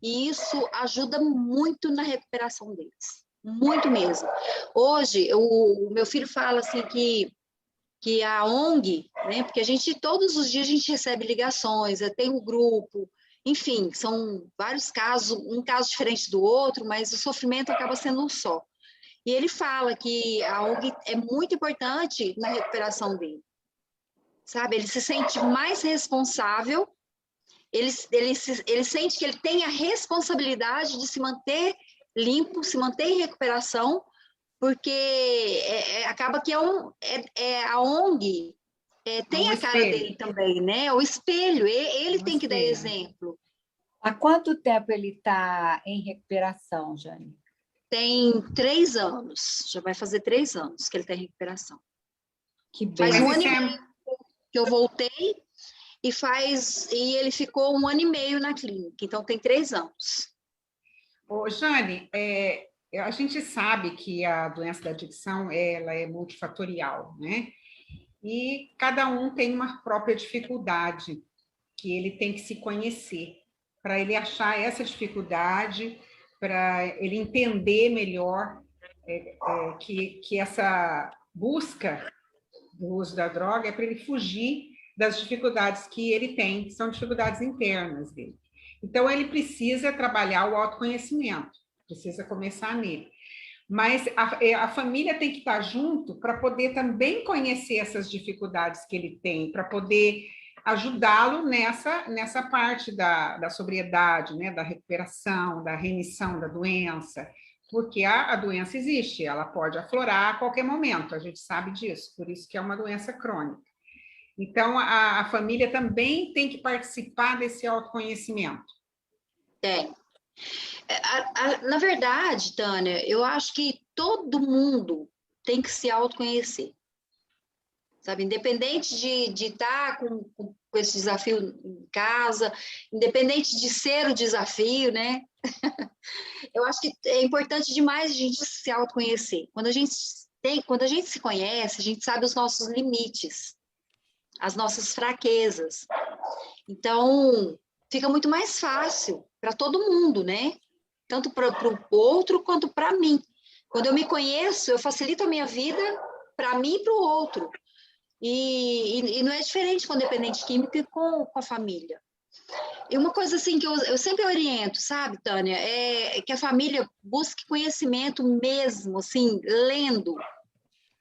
E isso ajuda muito na recuperação deles, muito mesmo. Hoje, o meu filho fala assim que a ONG, né? Porque todos os dias a gente recebe ligações, tem um grupo, enfim, são vários casos, um caso diferente do outro, mas o sofrimento acaba sendo um só. E ele fala que a ONG é muito importante na recuperação dele, sabe? Ele se sente mais responsável, ele sente que ele tem a responsabilidade de se manter limpo, se manter em recuperação, porque acaba que a ONG tem a cara dele também, né? O espelho, ele tem que dar exemplo. Há quanto tempo ele está em recuperação, Jane? Tem 3 anos, já vai fazer 3 anos que ele está em recuperação. Que bem. Faz 1 ano e meio que eu voltei e ele ficou 1 ano e meio na clínica, então tem 3 anos. Ô, Jane, a gente sabe que a doença da adicção ela é multifatorial, né? E cada um tem uma própria dificuldade que ele tem que se conhecer para ele achar essa dificuldade, para ele entender melhor que essa busca do uso da droga é para ele fugir das dificuldades que ele tem, que são dificuldades internas dele. Então, ele precisa trabalhar o autoconhecimento, precisa começar nele. Mas a família tem que estar junto para poder também conhecer essas dificuldades que ele tem, para poder ajudá-lo nessa parte da sobriedade, né, da recuperação, da remissão da doença, porque a doença existe, ela pode aflorar a qualquer momento, a gente sabe disso, por isso que é uma doença crônica. Então, a família também tem que participar desse autoconhecimento. Na verdade, Tânia, eu acho que todo mundo tem que se autoconhecer. Sabe? Independente de estar com esse desafio em casa, independente de ser o desafio, né? Eu acho que é importante demais a gente se autoconhecer. Quando a gente se conhece, a gente sabe os nossos limites, as nossas fraquezas. Então, fica muito mais fácil para todo mundo, né? Tanto para o outro quanto para mim. Quando eu me conheço, eu facilito a minha vida para mim e para o outro. E não é diferente com o dependente químico e com a família. E uma coisa assim que eu sempre oriento, sabe, Tânia, é que a família busque conhecimento mesmo, assim, lendo.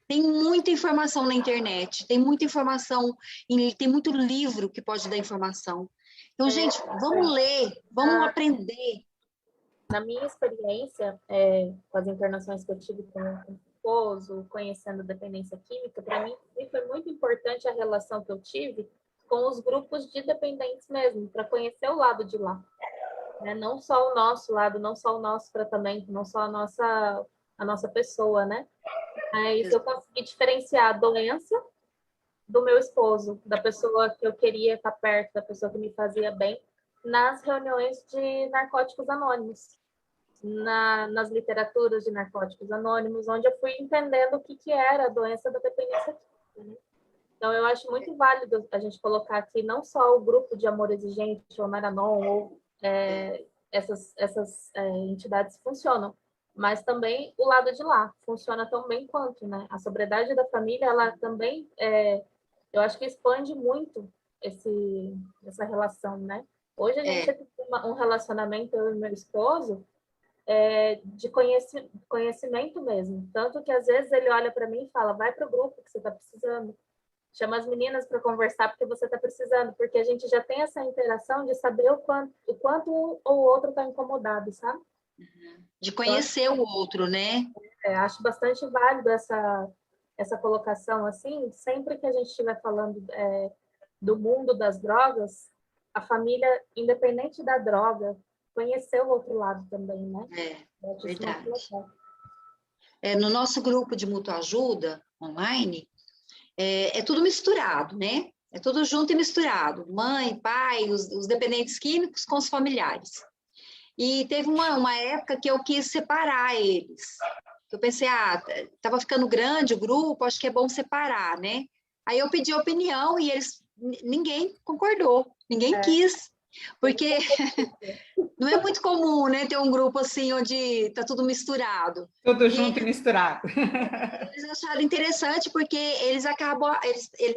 Tem muita informação na internet, tem muita informação, tem muito livro que pode dar informação. Então, gente, vamos ler, vamos aprender. Na minha experiência, com as internações que eu tive com o esposo, conhecendo dependência química, para mim foi muito importante a relação que eu tive com os grupos de dependentes mesmo, para conhecer o lado de lá. Né? Não só o nosso lado, não só o nosso tratamento, não só a nossa pessoa, né? Aí eu consegui diferenciar a doença do meu esposo, da pessoa que eu queria estar perto, da pessoa que me fazia bem, nas reuniões de narcóticos anônimos, nas literaturas de narcóticos anônimos, onde eu fui entendendo o que era a doença da dependência química. Né? Então, eu acho muito válido a gente colocar aqui não só o grupo de Amor Exigente, ou Maranon, ou essas entidades funcionam, mas também o lado de lá funciona tão bem quanto, né? A sobriedade da família, ela também, eu acho que expande muito essa relação, né? Hoje a gente tem um relacionamento, eu e meu esposo, de conhecimento mesmo. Tanto que, às vezes, ele olha para mim e fala, vai para o grupo que você está precisando. Chama as meninas para conversar porque você está precisando. Porque a gente já tem essa interação de saber o quanto o outro está incomodado, sabe? De conhecer o outro, né? Acho bastante válido essa colocação, assim. Sempre que a gente estiver falando do mundo das drogas, a família, independente da droga, conhecer o outro lado também, né? Verdade. No nosso grupo de mútua ajuda online, é tudo misturado, né? É tudo junto e misturado. Mãe, pai, os dependentes químicos com os familiares. E teve uma época que eu quis separar eles. Eu pensei, estava ficando grande o grupo, acho que é bom separar, né? Aí eu pedi opinião e ninguém concordou, ninguém quis. Porque não é muito comum, né, ter um grupo assim, onde está tudo misturado. Tudo junto e misturado. Eles acharam interessante porque eles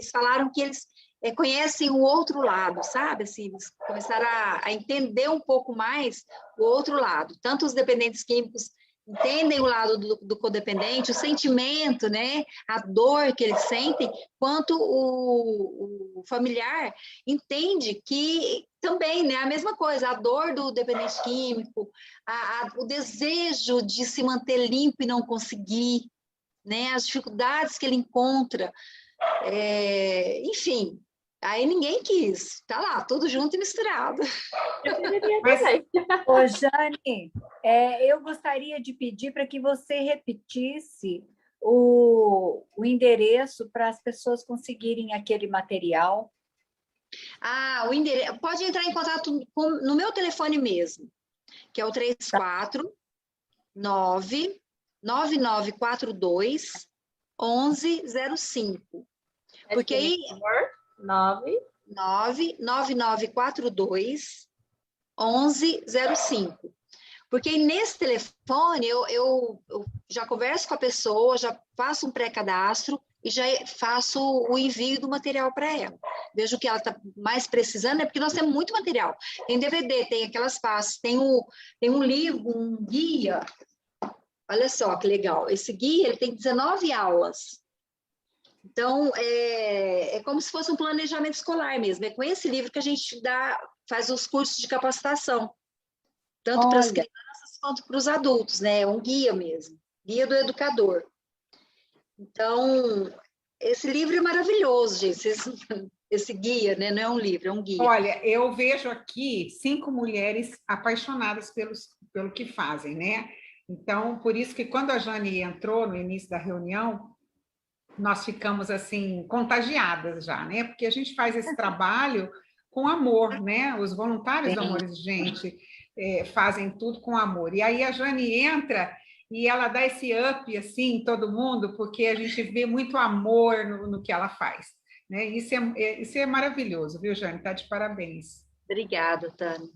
falaram que eles conhecem o outro lado, sabe? Assim, eles começaram a entender um pouco mais o outro lado. Tanto os dependentes químicos entendem o lado do codependente, o sentimento, né, a dor que eles sentem, quanto o familiar entende que também, né, a mesma coisa, a dor do dependente químico, o desejo de se manter limpo e não conseguir, né, as dificuldades que ele encontra, enfim, aí ninguém quis, tá lá, tudo junto e misturado. Mas, Ô, Jane, eu gostaria de pedir para que você repetisse o endereço para as pessoas conseguirem aquele material. O endereço, pode entrar em contato no meu telefone mesmo, que é o 349-9942-1105. Porque aí... 99942-1105. Porque nesse telefone eu já converso com a pessoa, já faço um pré-cadastro e já faço o envio do material para ela. Vejo o que ela está mais precisando, porque nós temos muito material. Tem DVD, tem aquelas pastas, tem um livro, um guia. Olha só que legal. Esse guia ele tem 19 aulas. Então, é como se fosse um planejamento escolar mesmo. É com esse livro que a gente faz os cursos de capacitação. Tanto para as crianças quanto para os adultos, né? É um guia mesmo. Guia do educador. Então, esse livro é maravilhoso, gente. Esse guia, né? Não é um livro, é um guia. Olha, eu vejo aqui 5 mulheres apaixonadas pelo que fazem, né? Então, por isso que quando a Jane entrou no início da reunião, nós ficamos assim contagiadas já, né? Porque a gente faz esse trabalho com amor, né? Os voluntários do Amor Exigente fazem tudo com amor. E aí a Jane entra e ela dá esse up assim em todo mundo, porque a gente vê muito amor no que ela faz, né? Isso é maravilhoso, viu, Jane? Tá de parabéns. Obrigada, Tânia.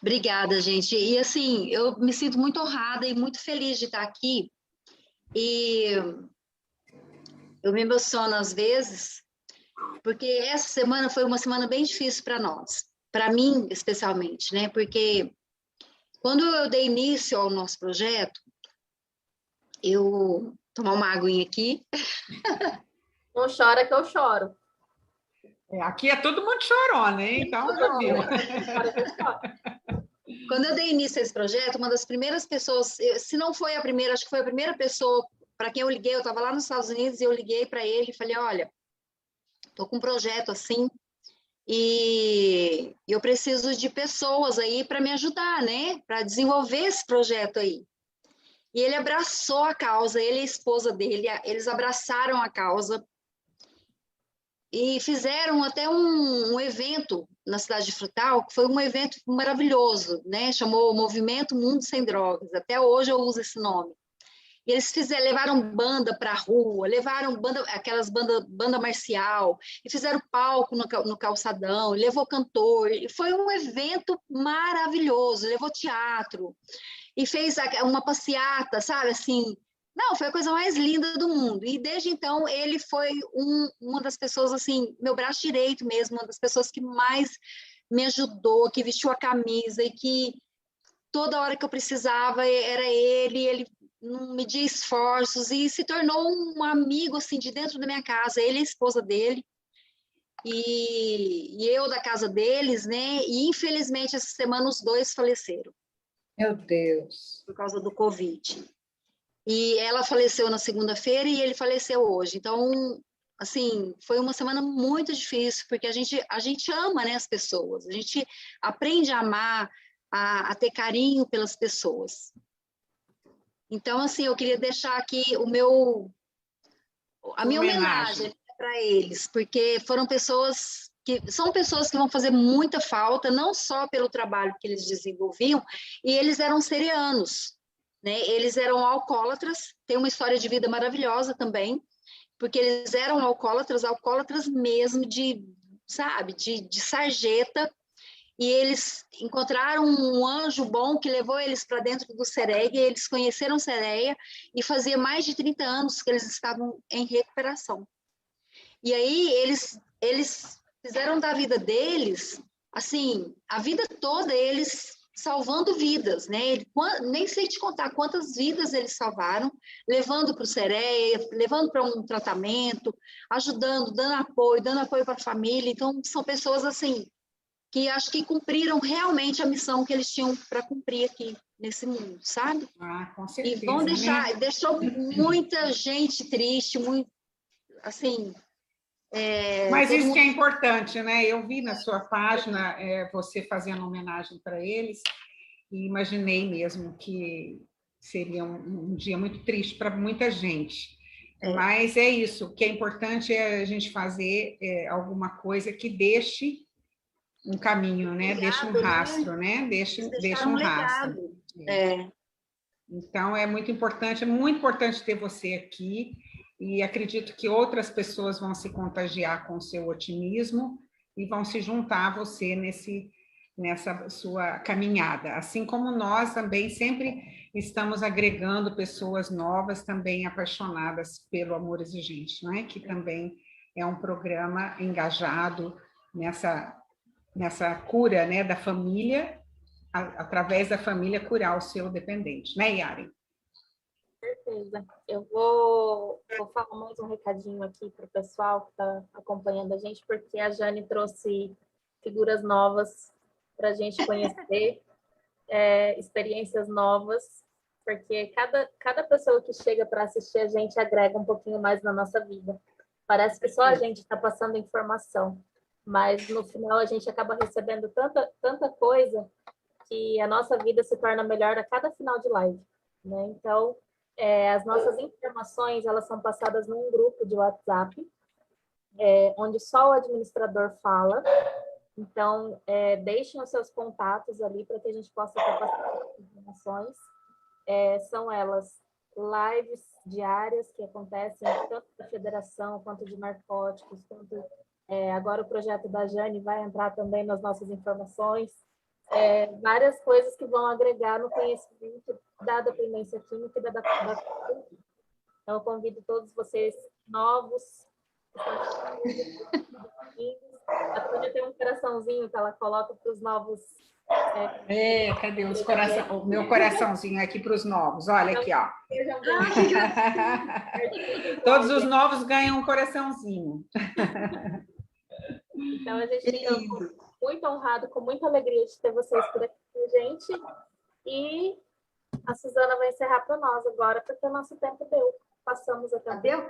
Obrigada, gente. E assim, eu me sinto muito honrada e muito feliz de estar aqui. E eu me emociono às vezes, porque essa semana foi uma semana bem difícil para nós, para mim especialmente, né? Porque quando eu dei início ao nosso projeto, eu tomar uma aguinha aqui. Não chora que eu choro. Aqui é todo mundo chorona, hein? Então já viu. Quando eu dei início a esse projeto, uma das primeiras pessoas, se não foi a primeira, acho que foi a primeira pessoa para quem eu liguei, eu estava lá nos Estados Unidos e eu liguei para ele e falei, olha, estou com um projeto assim e eu preciso de pessoas aí para me ajudar, né? Para desenvolver esse projeto aí. E ele abraçou a causa, ele e a esposa dele, eles abraçaram a causa e fizeram até um evento na cidade de Frutal, que foi um evento maravilhoso, né? Chamou Movimento Mundo Sem Drogas, até hoje eu uso esse nome. E eles levaram banda para a rua, levaram banda marcial, e fizeram palco no calçadão, levou cantor, e foi um evento maravilhoso, levou teatro, e fez uma passeata, sabe, assim, não, foi a coisa mais linda do mundo, e desde então ele foi uma das pessoas, assim, meu braço direito mesmo, uma das pessoas que mais me ajudou, que vestiu a camisa, e que toda hora que eu precisava era ele não media esforços e se tornou um amigo assim de dentro da minha casa, ele e a esposa dele e eu da casa deles, né? E infelizmente essa semana os dois faleceram. Meu Deus. Por causa do Covid. E ela faleceu na segunda-feira e ele faleceu hoje. Então, assim, foi uma semana muito difícil porque a gente ama, né, as pessoas. A gente aprende a amar, a ter carinho pelas pessoas. Então, assim, eu queria deixar aqui a minha homenagem para eles, porque são pessoas que vão fazer muita falta, não só pelo trabalho que eles desenvolviam, e eles eram serianos, né? Eles eram alcoólatras, tem uma história de vida maravilhosa também, porque eles eram alcoólatras mesmo, sabe, de sarjeta, e eles encontraram um anjo bom que levou eles para dentro do Sereia, eles conheceram Sereia, e fazia mais de 30 anos que eles estavam em recuperação. E aí eles fizeram da vida deles, assim, a vida toda eles salvando vidas, né? Nem sei te contar quantas vidas eles salvaram, levando para o CEREA, levando para um tratamento, ajudando, dando apoio para a família. Então, são pessoas, assim, que acho que cumpriram realmente a missão que eles tinham para cumprir aqui nesse mundo, sabe? Ah, com E certeza, vão né? deixou muita gente triste, muito, assim, Mas todo isso que mundo... é importante, né? Eu vi na sua página você fazendo homenagem para eles e imaginei mesmo que seria um dia muito triste para muita gente. Mas é isso, o que é importante é a gente fazer alguma coisa que deixe um caminho, né? Deixe um rastro, né? Deixe um rastro. legado. É. Então, é muito importante ter você aqui, e acredito que outras pessoas vão se contagiar com o seu otimismo e vão se juntar a você nessa sua caminhada. Assim como nós também sempre estamos agregando pessoas novas, também apaixonadas pelo Amor Exigente, não é? Que também é um programa engajado nessa cura, né, da família, através da família curar o seu dependente, né, Yari? Certeza. Eu vou falar mais um recadinho aqui para o pessoal que está acompanhando a gente, porque a Jane trouxe figuras novas para a gente conhecer, experiências novas, porque cada pessoa que chega para assistir a gente agrega um pouquinho mais na nossa vida. Parece que só a gente está passando informação, mas no final a gente acaba recebendo tanta coisa que a nossa vida se torna melhor a cada final de live, né? Então, as nossas informações, elas são passadas num grupo de WhatsApp, onde só o administrador fala. Então, deixem os seus contatos ali para que a gente possa estar passando as informações. São elas lives diárias que acontecem tanto da federação quanto de narcóticos, quanto agora o projeto da Jane vai entrar também nas nossas informações. Várias coisas que vão agregar no conhecimento da dependência química e da Então, eu convido todos vocês novos. A Tânia tem um coraçãozinho que ela coloca para os novos. Cadê o meu coraçãozinho aqui para os novos? Olha aqui, ó. Todos os novos ganham um coraçãozinho. Então, a gente fica muito honrado, com muita alegria de ter vocês por aqui com a gente. E a Suzana vai encerrar para nós agora, porque o nosso tempo deu. Passamos até. Deu?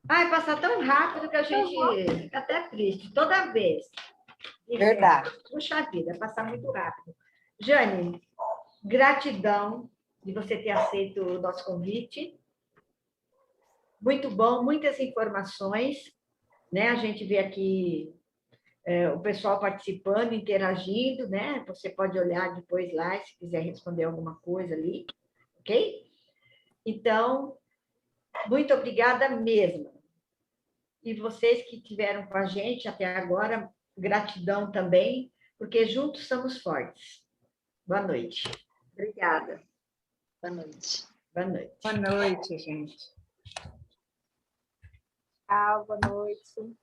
Ai, passa tão rápido que a gente fica até triste, toda vez. Verdade. Puxa vida, passa muito rápido. Jane, gratidão de você ter aceito o nosso convite. Muito bom, muitas informações, né? A gente vê aqui o pessoal participando, interagindo, né? Você pode olhar depois lá, se quiser responder alguma coisa ali, ok? Então, muito obrigada mesmo. E vocês que estiveram com a gente até agora, gratidão também, porque juntos somos fortes. Boa noite. Obrigada. Boa noite. Boa noite. Boa noite, gente. Tchau, boa noite.